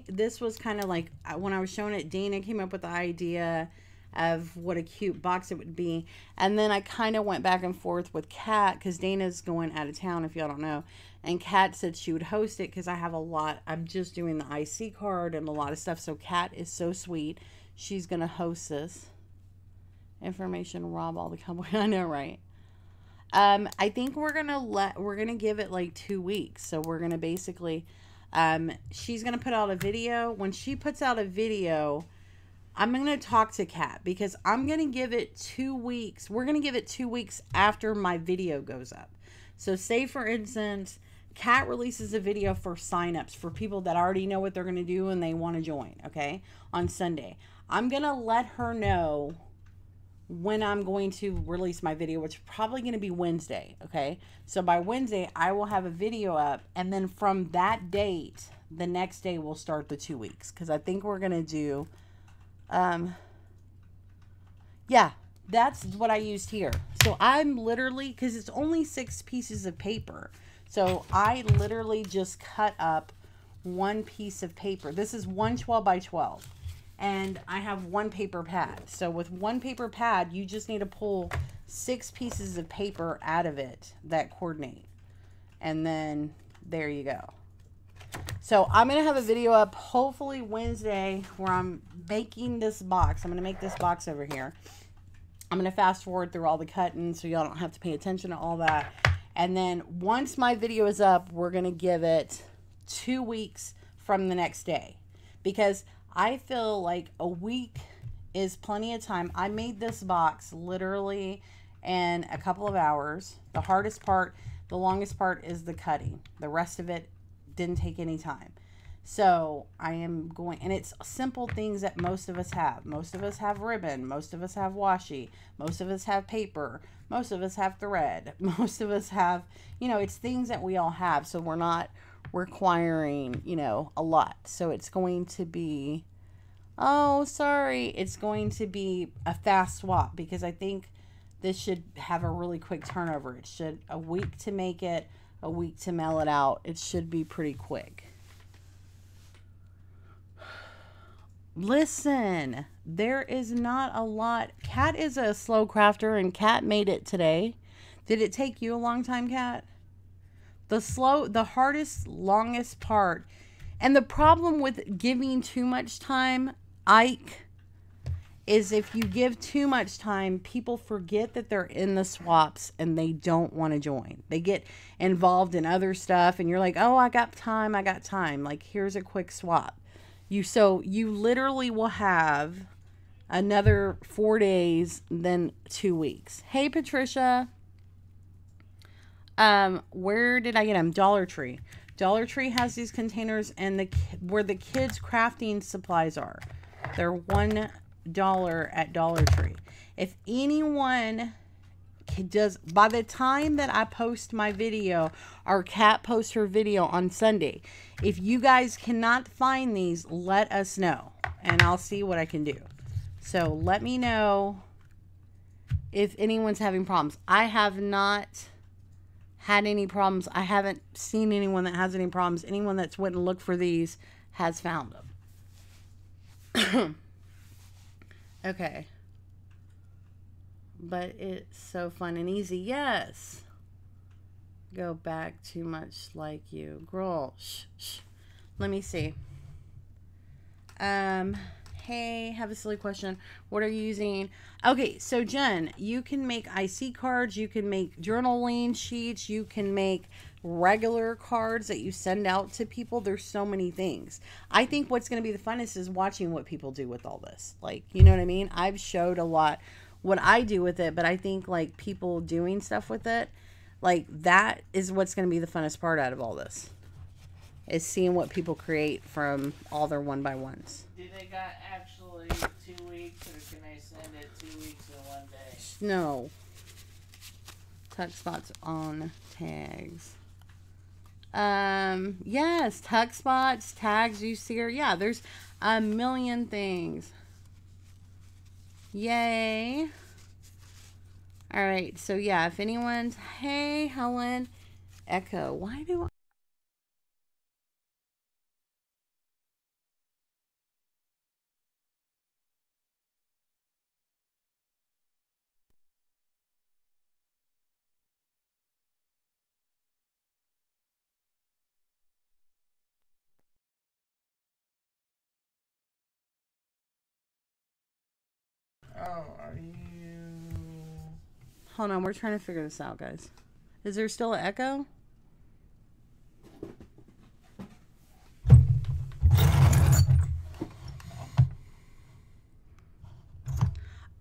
this was kind of like when I was showing it, Dana came up with the idea of what a cute box it would be. And then I kind of went back and forth with Kat because Dana's going out of town, if y'all don't know. And Kat said she would host it because I have a lot. I'm just doing the IC card and a lot of stuff. So Kat is so sweet. She's going to host this. Information rob all the company. I know, right? I think we're going to give it like 2 weeks. So we're going to basically, she's going to put out a video. When she puts out a video, I'm going to talk to Kat because I'm going to give it 2 weeks. We're going to give it 2 weeks after my video goes up. So say, for instance, Kat releases a video for signups for people that already know what they're going to do and they want to join, okay, on Sunday. I'm going to let her know when I'm going to release my video, which is probably going to be Wednesday, okay? So by Wednesday, I will have a video up, and then from that date, the next day we'll start the 2 weeks because I think we're going to do... yeah, that's what I used here. So I'm literally, because it's only 6 pieces of paper. So I literally just cut up 1 piece of paper. This is 1 12 by 12. And I have 1 paper pad. So with 1 paper pad, you just need to pull 6 pieces of paper out of it that coordinate. And then there you go. So I'm going to have a video up hopefully Wednesday where I'm making this box. I'm going to make this box over here. I'm going to fast forward through all the cutting so y'all don't have to pay attention to all that. And then once my video is up, we're going to give it 2 weeks from the next day. Because I feel like a week is plenty of time. I made this box literally in a couple of hours. The hardest part, the longest part is the cutting. The rest of it didn't take any time. So I am going, and it's simple things that most of us have. Most of us have ribbon. Most of us have washi. Most of us have paper. Most of us have thread. Most of us have, you know, it's things that we all have. So we're not requiring, you know, a lot. So it's going to be, oh, sorry. It's going to be a fast swap because I think this should have a really quick turnover. It should, a week to make it, a week to mail it out. It should be pretty quick. Listen, there is not a lot. Kat is a slow crafter and Kat made it today. Did it take you a long time, Kat? The hardest, longest part. And the problem with giving too much time, Ike, is if you give too much time, people forget that they're in the swaps and they don't want to join. They get involved in other stuff and you're like, oh, I got time. Like, here's a quick swap. So you literally will have another 4 days, then 2 weeks. Hey, Patricia. Where did I get them? Dollar Tree. Dollar Tree has these containers, and where the kids' crafting supplies are. They're $1 at Dollar Tree. If anyone does, by the time that I post my video, our cat posts her video on Sunday, if you guys cannot find these, let us know, and I'll see what I can do. So let me know if anyone's having problems. I have not had any problems. I haven't seen anyone that has any problems. Anyone that's went and looked for these has found them. Okay. But it's so fun and easy. Yes. Go back too much like you. Girl. Shh, shh. Let me see. Hey, have a silly question. What are you using? Okay, so Jen, you can make IC cards. You can make journaling sheets. You can make regular cards that you send out to people. There's so many things. I think what's going to be the funnest is watching what people do with all this. Like, you know what I mean? I've showed a lot what I do with it, but I think like people doing stuff with it, like that is what's going to be the funnest part out of all this. Is seeing what people create from all their 1x1s. Do they got actually 2 weeks, or can I send it 2 weeks in 1 day? No. Tuck spots on tags. Yes, tuck spots, tags, you see her. Yeah, there's a million things. Yay. All right, so yeah, if anyone's, hey, Helen, Echo, why do I? Oh, are you... Hold on, we're trying to figure this out, guys. Is there still an echo?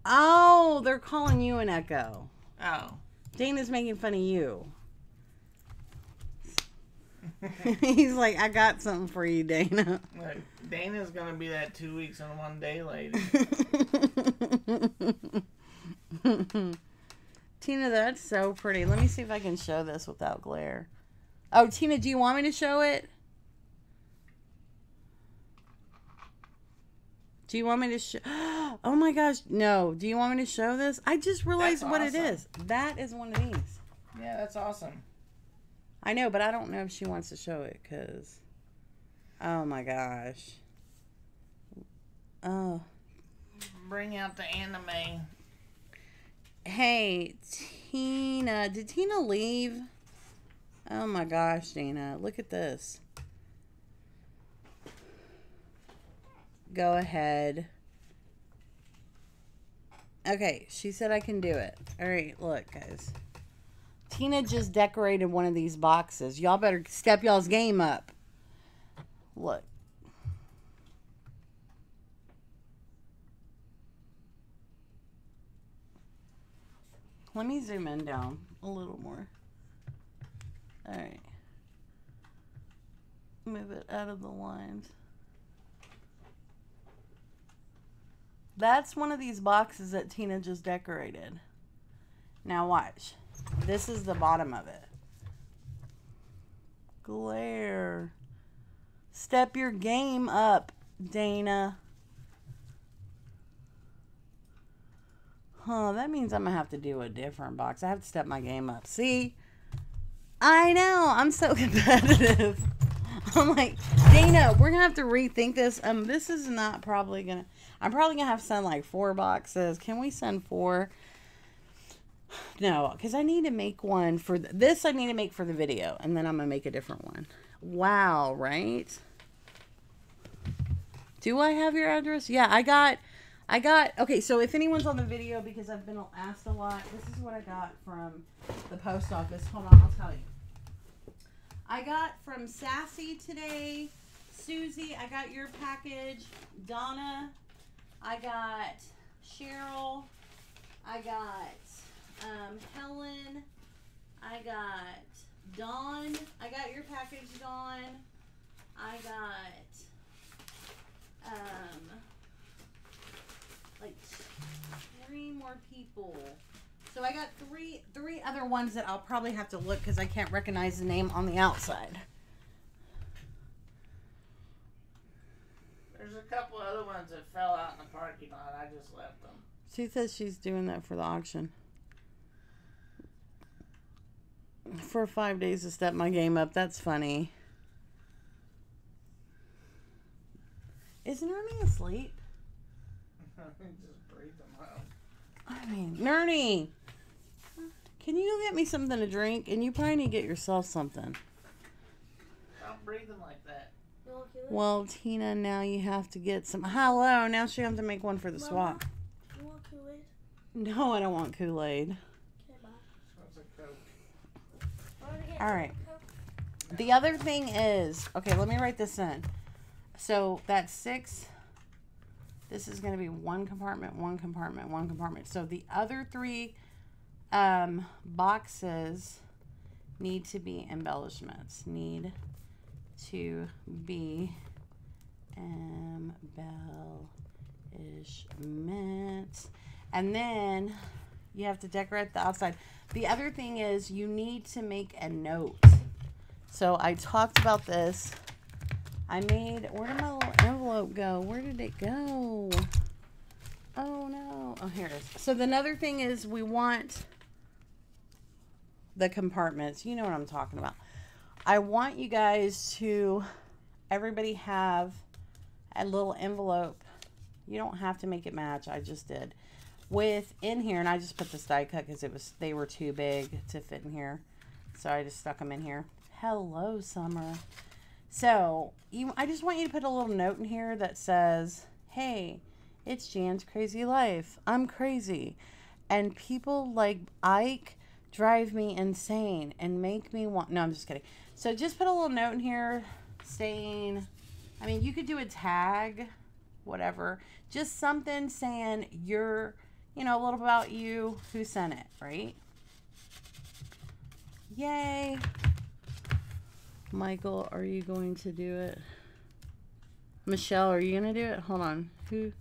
Oh, they're calling you an echo. Oh. Dana's making fun of you. He's like, I got something for you, Dana. Look, Dana's going to be that 2 weeks in 1 day lady. Tina, that's so pretty. Let me see if I can show this without glare. Oh, Tina, do you want me to show it? Do you want me to show? Oh my gosh, no. Do you want me to show this? I just realized what it is. That is one of these. Yeah, that's awesome. I know, but I don't know if she wants to show it because, oh my gosh. Oh. Bring out the anime. Hey, Tina. Did Tina leave? Oh my gosh, Dana. Look at this. Go ahead. Okay, she said I can do it. All right, look, guys. Tina just decorated one of these boxes. Y'all better step y'all's game up. Look. Let me zoom in down a little more. All right. Move it out of the lines. That's one of these boxes that Tina just decorated. Now watch. This is the bottom of it. Glare. Step your game up, Dana. Huh, that means I'm going to have to do a different box. I have to step my game up. See? I know. I'm so competitive. I'm like, Dana, we're going to have to rethink this. This is not probably going to... I'm probably going to have to send like 4 boxes. Can we send 4? No, because I need to make one for... This I need to make for the video. And then I'm going to make a different one. Wow, right? Do I have your address? Yeah, I got... Okay, so if anyone's on the video, because I've been asked a lot, this is what I got from the post office. Hold on, I'll tell you. I got from Sassy today Susie, I got your package. Donna, I got Cheryl. I got Helen. I got Dawn. I got your package, Dawn. I got like 3 more people. So I got three other ones that I'll probably have to look because I can't recognize the name on the outside. There's a couple other ones that fell out in the parking lot. I just left them. She says she's doing that for the auction. For 5 days to step my game up. That's funny. Is Nernie asleep? Just breathe them out. I mean, Nernie, can you go get me something to drink? And you probably need to get yourself something. Don't breathe them like that. Well, Tina, now you have to get some. Hello, now she has to make one for the swap. You want Kool-Aid? No, I don't want Kool-Aid. Okay, bye. That's a Coke. All right. The other thing is, okay, let me write this in. So that's 6. This is going to be 1 compartment, 1 compartment, 1 compartment. So the other 3 boxes need to be embellishments. Need to be embellishments. And then you have to decorate the outside. The other thing is you need to make a note. So I talked about this. I made, where did my little envelope go? Where did it go? Oh no. Oh, here it is. So the another thing is we want the compartments. You know what I'm talking about. I want you guys to, everybody have a little envelope. You don't have to make it match. I just did. With in here, and I just put this die cut because they were too big to fit in here. So I just stuck them in here. Hello, Summer. So I just want you to put a little note in here that says, hey, it's Jan's Crazy Life. I'm crazy. And people like Ike drive me insane and make me want, no, I'm just kidding. So just put a little note in here saying, I mean, you could do a tag, whatever. Just something saying you're, you know, a little about you, who sent it, right? Yay. Michael, are you going to do it? Michelle, are you going to do it? Hold on. Who?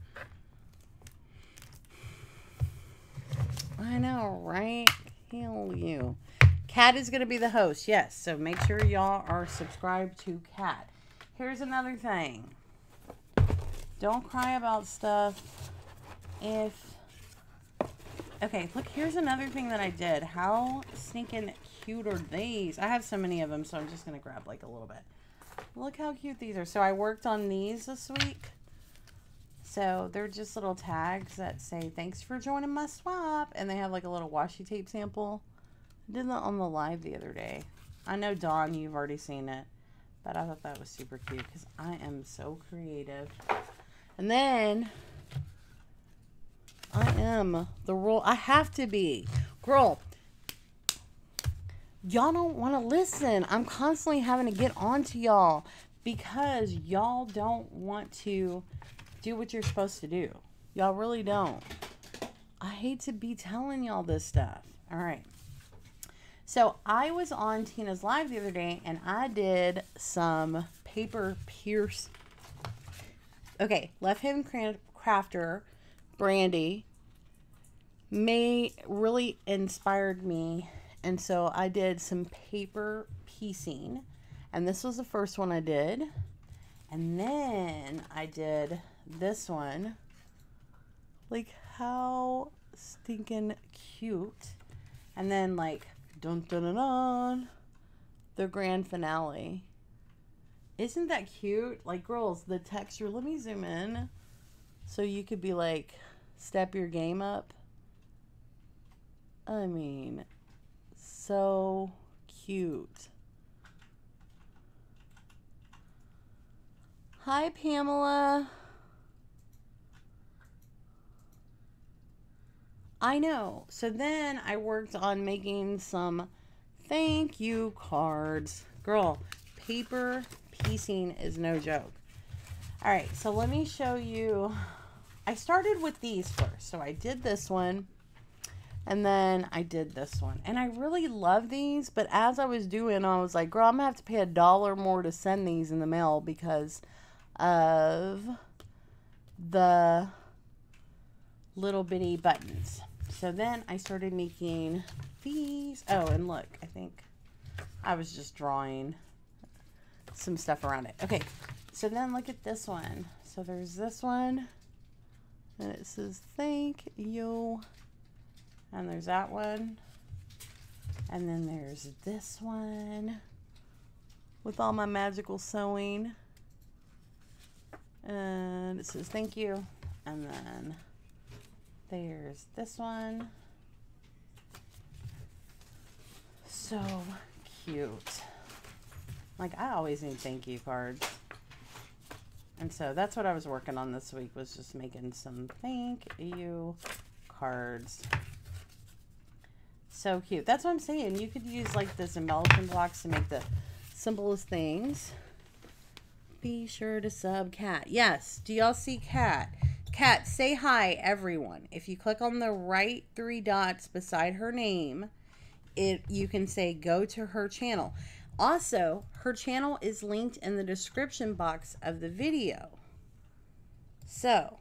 I know, right? Hell you. Kat is going to be the host. Yes. So make sure y'all are subscribed to Kat. Here's another thing. Don't cry about stuff if... Okay, look, here's another thing that I did. How stinking cute are these? I have so many of them, so I'm just going to grab like a little bit. Look how cute these are. So I worked on these this week. So they're just little tags that say, thanks for joining my swap. And they have like a little washi tape sample. I did that on the live the other day. I know, Dawn, you've already seen it. But I thought that was super cute because I am so creative. And then... I am the rule. I have to be. Girl, y'all don't want to listen. I'm constantly having to get on to y'all because y'all don't want to do what you're supposed to do. Y'all really don't. I hate to be telling y'all this stuff. All right. So I was on Tina's live the other day and I did some paper pierce. Okay. Left Hand Crafter Brandy really inspired me, and so I did some paper piecing, and this was the first one I did, and then I did this one. Like, how stinking cute. And then like dun dun dun dun, the grand finale. Isn't that cute? Like, girls, the texture, let me zoom in so you could be like, step your game up. I mean, so cute. Hi, Pamela. I know. So then I worked on making some thank you cards. Girl, paper piecing is no joke. All right, so let me show you. I started with these first. So I did this one, and then I did this one. And I really love these, but as I was doing, I was like, girl, I'm gonna have to pay $1 more to send these in the mail because of the little bitty buttons. So then I started making these. Oh, and look, I think I was just drawing some stuff around it. Okay, so then look at this one. So there's this one, and it says thank you. And there's that one. And then there's this one with all my magical sewing. And it says thank you. And then there's this one. So cute. Like, I always need thank you cards. And so that's what I was working on this week, was just making some thank you cards. So cute. That's what I'm saying. You could use like this embellishment blocks to make the simplest things. Be sure to sub Cat. Yes. Do y'all see Cat? Cat, say hi, everyone. If you click on the right 3 dots beside her name, you can say go to her channel. Also, her channel is linked in the description box of the video. So,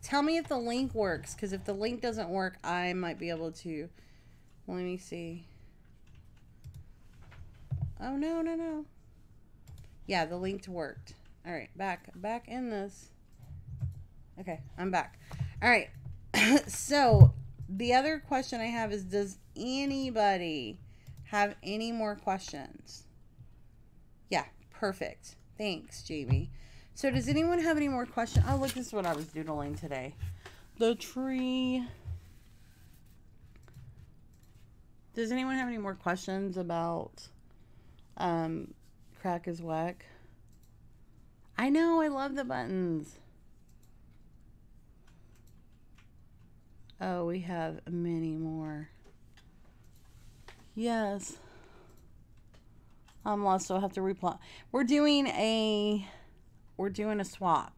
tell me if the link works, because if the link doesn't work, I might be able to. Let me see. Oh, no. Yeah, the link worked. All right, back in this. Okay, I'm back. All right. So, the other question I have is, does anybody have any more questions? Yeah, perfect. Thanks, Jamie. So, does anyone have any more questions? Oh, look, this is what I was doodling today. The tree. Does anyone have any more questions about Crack is Whack? I know, I love the buttons. Oh, we have many more. Yes. I'm lost, so I'll have to reply. We're doing a swap.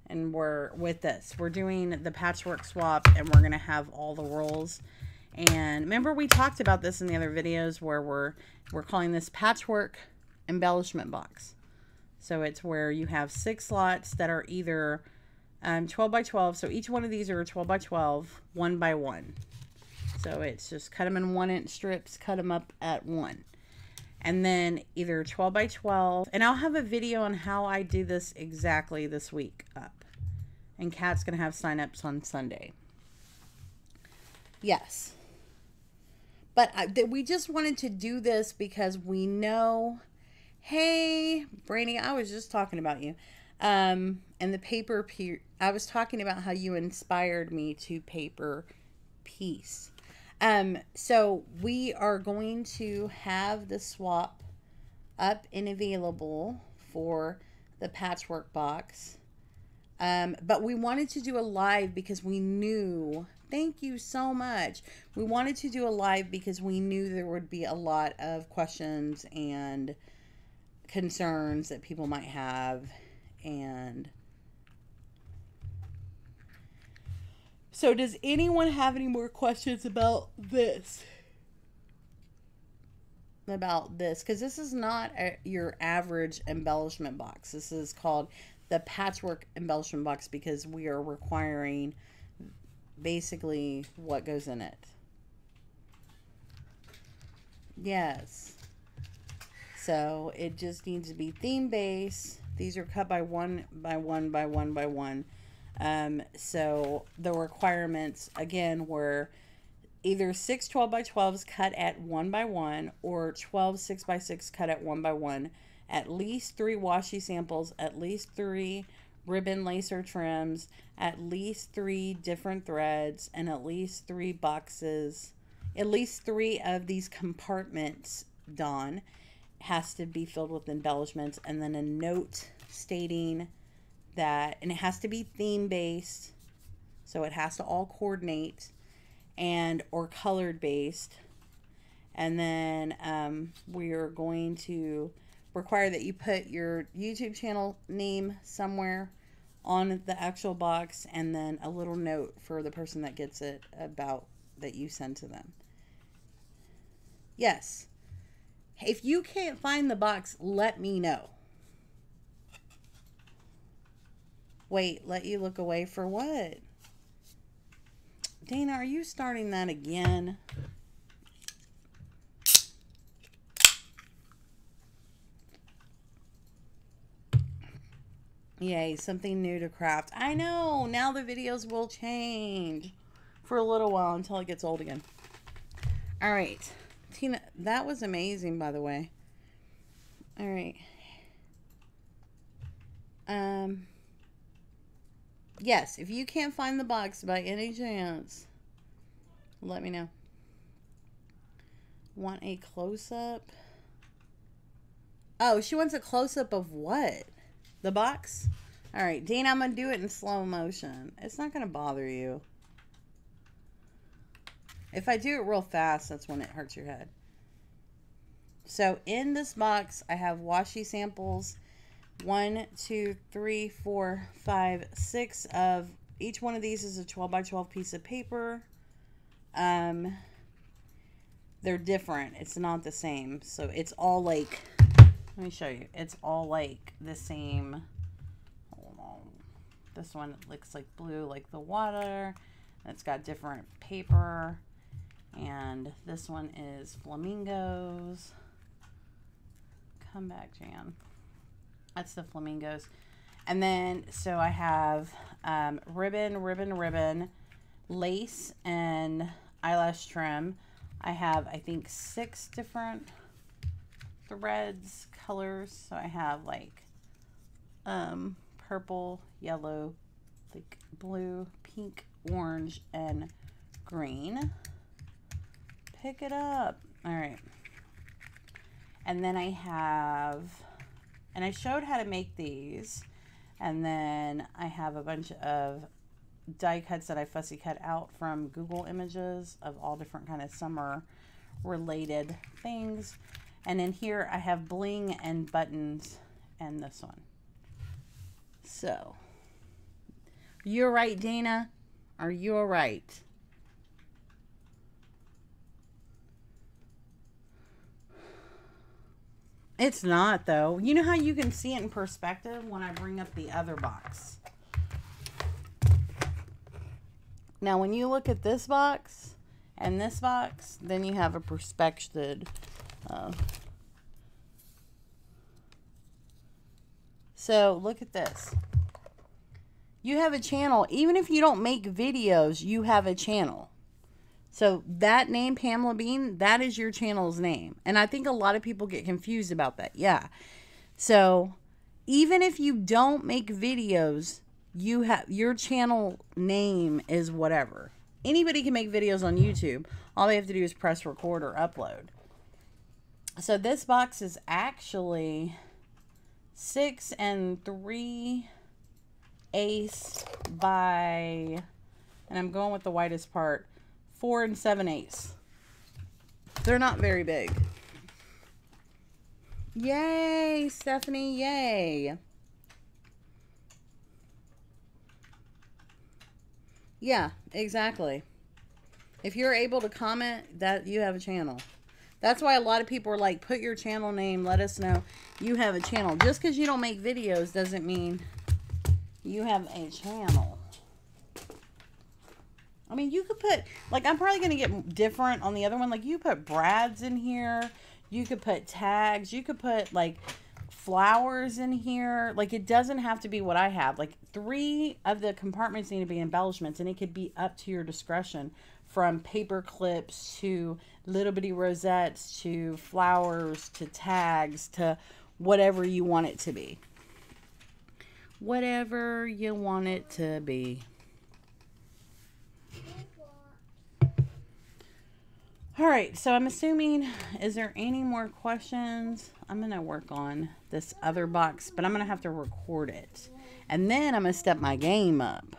And we're doing the patchwork swap, and we're going to have all the rolls. And remember, we talked about this in the other videos where we're calling this patchwork embellishment box. So it's where you have 6 slots that are either 12 by 12. So each one of these are 12 by 12, 1 by 1. So it's just cut them in 1-inch strips, cut them up at 1. And then either 12 by 12. And I'll have a video on how I do this exactly this week up. And Kat's going to have sign-ups on Sunday. Yes. But we just wanted to do this because we know... Hey, Brandy, I was just talking about you. And the paper I was talking about how you inspired me to paper piece. So we are going to have the swap up and available for the patchwork box. But we wanted to do a live because we knew, thank you so much. We wanted to do a live because we knew there would be a lot of questions and concerns that people might have. And so does anyone have any more questions about this? Because this is not your average embellishment box. This is called the patchwork embellishment box because we are requiring basically what goes in it. Yes. So it just needs to be theme based. These are cut by 1 by 1 by 1 by 1. So the requirements again were either 6 12 by 12s cut at 1 by 1 or 12 6 by 6 cut at 1 by 1. At least 3 washi samples, at least 3 ribbon lacer trims, at least 3 different threads, and at least 3 boxes. At least 3 of these compartments, Dawn, has to be filled with embellishments, and then a note stating that, and it has to be theme based, so it has to all coordinate, and or colored based, And then we're going to require that you put your YouTube channel name somewhere on the actual box, and then a little note for the person that gets it about that you send to them. Yes. If you can't find the box, let me know. Wait, let you look away for what? Dana, are you starting that again? Yay, something new to craft. I know, now the videos will change for a little while until it gets old again. All right, Tina, that was amazing, by the way. All right. Yes, if you can't find the box by any chance, let me know. Want a close-up? Oh, she wants a close-up of what? The box? All right, Dana, I'm going to do it in slow motion. It's not going to bother you. If I do it real fast, that's when it hurts your head. So in this box, I have washi samples. 1, 2, 3, 4, 5, 6 of each one of these is a 12 by 12 piece of paper. They're different. It's not the same. So it's all like, let me show you. It's all like the same. Hold on. This one looks like blue, like the water. It's got different paper. And this one is flamingos. Come back, Jan. That's the flamingos. And then, so I have ribbon, lace, and eyelash trim. I have, I think, 6 different threads, colors. So I have like purple, yellow, like blue, pink, orange, and green. Pick it up. All right. And then I have, and I showed how to make these. And then I have a bunch of die cuts that I fussy cut out from Google Images of all different kind of summer related things. And in here I have bling and buttons and this one. So, you all right, Dana? Are you all right? It's not, though. You know how you can see it in perspective when I bring up the other box? Now, when you look at this box and this box, then you have a perspective. So, look at this. You have a channel. Even if you don't make videos, you have a channel. So that name, Pamela Bean, that is your channel's name. And I think a lot of people get confused about that. Yeah. So even if you don't make videos, you have your channel name is whatever. Anybody can make videos on YouTube. All they have to do is press record or upload. So this box is actually 6 3/8 by, and I'm going with the widest part, 4 7/8. They're not very big. Yay, Stephanie, yay. Yeah, exactly. If you're able to comment, that you have a channel. That's why a lot of people are like, put your channel name, let us know you have a channel. Just because you don't make videos doesn't mean you have a channel. I mean, you could put, like, I'm probably going to get different on the other one. Like, you put brads in here. You could put tags. You could put, like, flowers in here. Like, it doesn't have to be what I have. Like, 3 of the compartments need to be embellishments, and it could be up to your discretion, from paper clips to little bitty rosettes to flowers to tags to whatever you want it to be. Whatever you want it to be. All right, so I'm assuming, is there any more questions? I'm going to work on this other box, but I'm going to have to record it. And then I'm going to step my game up.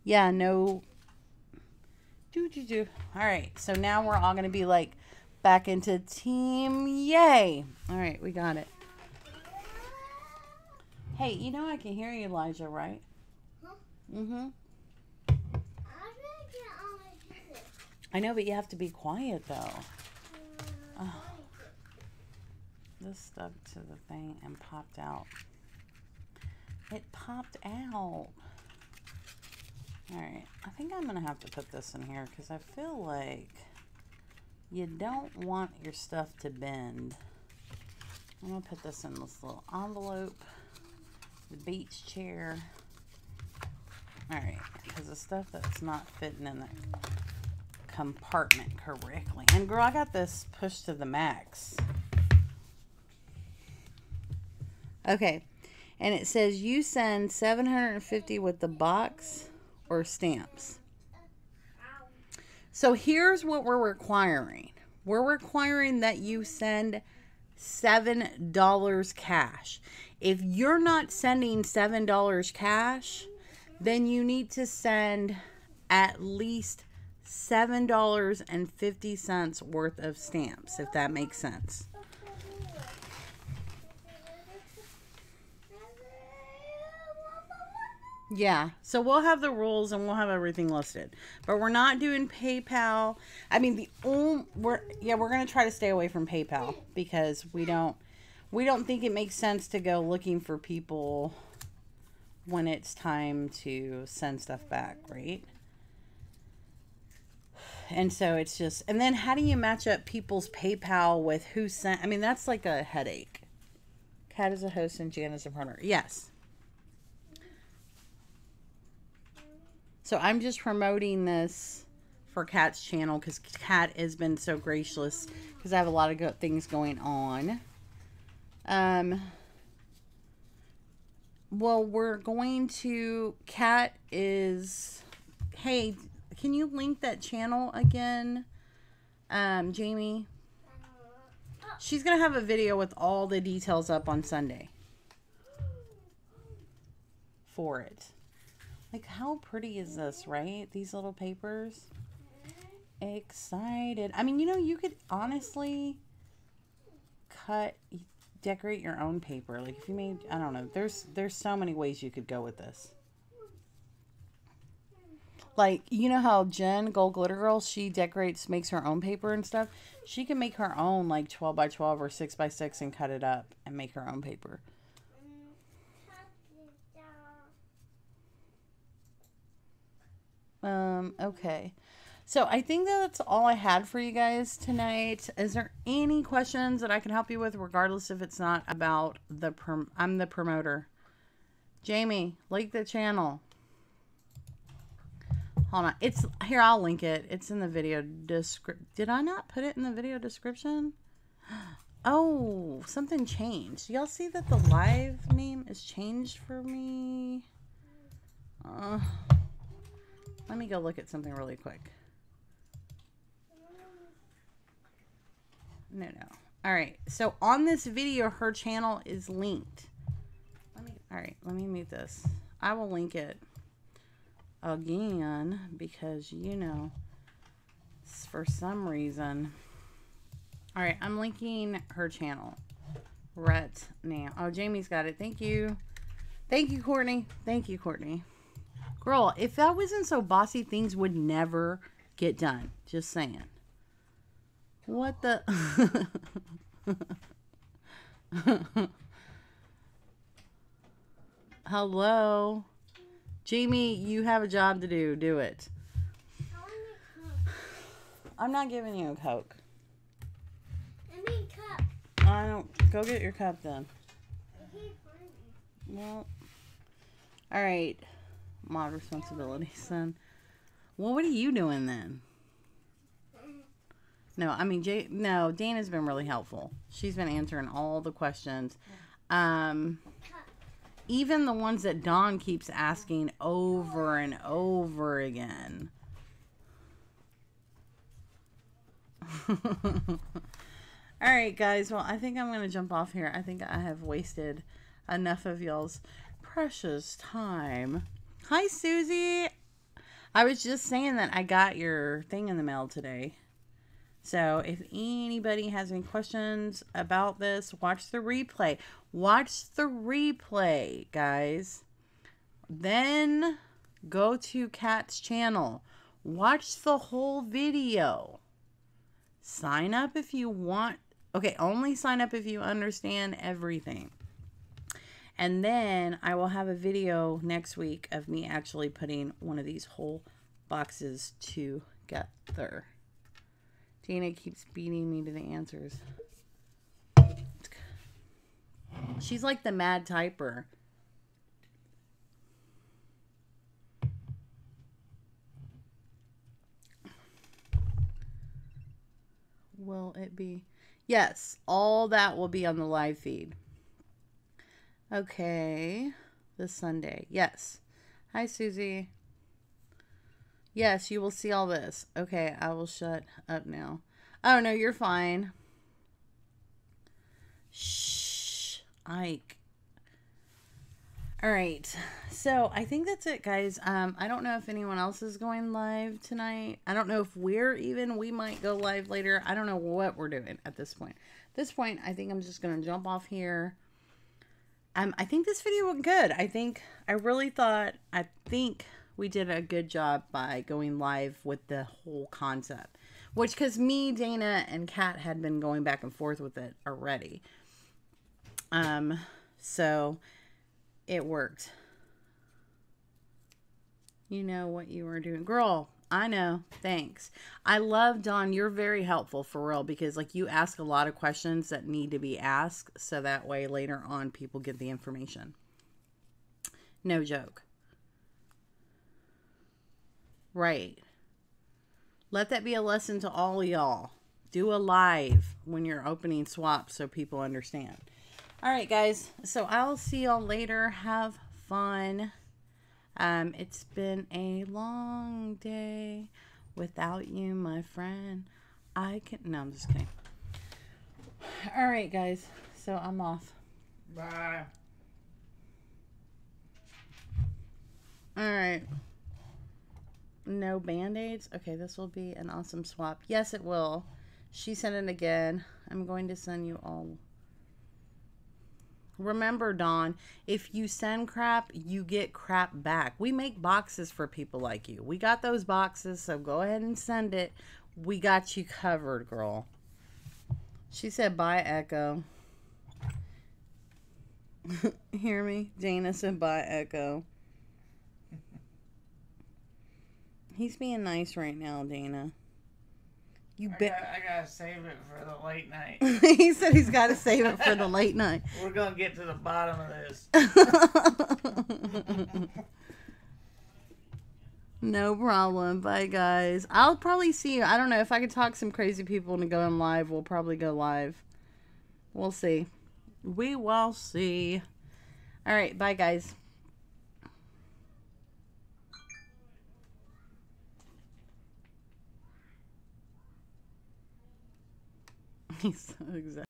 Yeah, no. All right, so now we're all going to be like back into team. Yay. All right, we got it. Hey, you know I can hear you, Elijah, right? Huh? Mm-hmm. I I know, but you have to be quiet, though. Oh. This stuck to the thing and popped out. It popped out. Alright, I think I'm going to have to put this in here because I feel like you don't want your stuff to bend. I'm going to put this in this little envelope. The beach chair. Alright, because the stuff that's not fitting in the compartment correctly. And girl, I got this pushed to the max. Okay, and it says you send $750 with the box or stamps. So here's what we're requiring. We're requiring that you send $7 cash. If you're not sending $7 cash, then you need to send at least $7.50 worth of stamps, if that makes sense. Yeah, so we'll have the rules and we'll have everything listed, but we're not doing PayPal. I mean, we're going to try to stay away from PayPal because we don't think it makes sense to go looking for people when it's time to send stuff back, right? And so it's just, and then how do you match up people's PayPal with who sent? I mean, that's like a headache. Kat is a host and Jan is a partner. Yes. So I'm just promoting this for Kat's channel because Kat has been so gracious because I have a lot of good things going on. Well, we're going to, Kat is, hey, can you link that channel again, Jamie? She's going to have a video with all the details up on Sunday for it. Like, how pretty is this, right? These little papers. Excited. I mean, you know, you could honestly decorate your own paper. Like, if you made, I don't know, there's so many ways you could go with this. Like, you know how Jen, Gold Glitter Girl, she makes her own paper and stuff? She can make her own, like, 12 by 12 or 6 by 6 and cut it up and make her own paper. Okay. So I think that's all I had for you guys tonight. Is there any questions that I can help you with, regardless if it's not about I'm the promoter. Jamie, like the channel. Hold on. It's here. I'll link it. It's in the video description. Did I not put it in the video description? Oh, something changed. Y'all see that the live name is changed for me? Let me go look at something really quick. No. All right. So on this video, her channel is linked. All right. Let me mute this. I will link it again because, you know, for some reason. All right. I'm linking her channel right now. Oh, Jamie's got it. Thank you. Thank you, Courtney. Thank you, Courtney. Girl, if that wasn't so bossy, things would never get done. Just saying. What the? Hello? Jamie, you have a job to do. Do it. I'm not giving you a Coke. I mean cup. I don't. Go get your cup then. Well, all right. Mod responsibilities, son. Well, what are you doing then? No, I mean, no, Dana's been really helpful. She's been answering all the questions. Even the ones that Dawn keeps asking over and over again. All right, guys. Well, I think I'm going to jump off here. I think I have wasted enough of y'all's precious time. Hi, Susie. I was just saying that I got your thing in the mail today. So if anybody has any questions about this, watch the replay. Watch the replay, guys. Then go to Kat's channel. Watch the whole video. Sign up if you want. Okay, only sign up if you understand everything. And then I will have a video next week of me actually putting one of these whole boxes together. Dana keeps beating me to the answers. She's like the mad typer. Will it be? Yes, all that will be on the live feed. Okay, this Sunday. Yes. Hi, Susie. Yes, you will see all this. Okay, I will shut up now. Oh, no, you're fine. Shh, Ike. All right, so I think that's it, guys. I don't know if anyone else is going live tonight. I don't know if we might go live later. I don't know what we're doing at this point. At this point, I think I'm just going to jump off here. I think this video went good. I think we did a good job by going live with the whole concept. Which, because me, Dana, and Kat had been going back and forth with it already. So it worked. You know what you were doing. Girl, I know. Thanks. I love, Dawn, you're very helpful for real, because like you ask a lot of questions that need to be asked, so that way later on people get the information. No joke. Right. Let that be a lesson to all y'all. Do a live when you're opening swaps so people understand. All right, guys. So I'll see y'all later. Have fun. It's been a long day without you, my friend. No, I'm just kidding. All right, guys. So I'm off. Bye. All right. No band-aids? Okay, this will be an awesome swap. Yes, it will. She sent it again. I'm going to send you all. Remember, Dawn, if you send crap, you get crap back. We make boxes for people like you. We got those boxes, so go ahead and send it. We got you covered, girl. She said, bye, Echo. Hear me? Dana said, bye, Echo. He's being nice right now, Dana. I gotta save it for the late night. He said he's got to save it for the late night. We're gonna get to the bottom of this. No problem. Bye, guys. I'll probably see you. I don't know if I could talk some crazy people into going live. We'll probably go live. We'll see. We will see. All right. Bye, guys. He's so excited.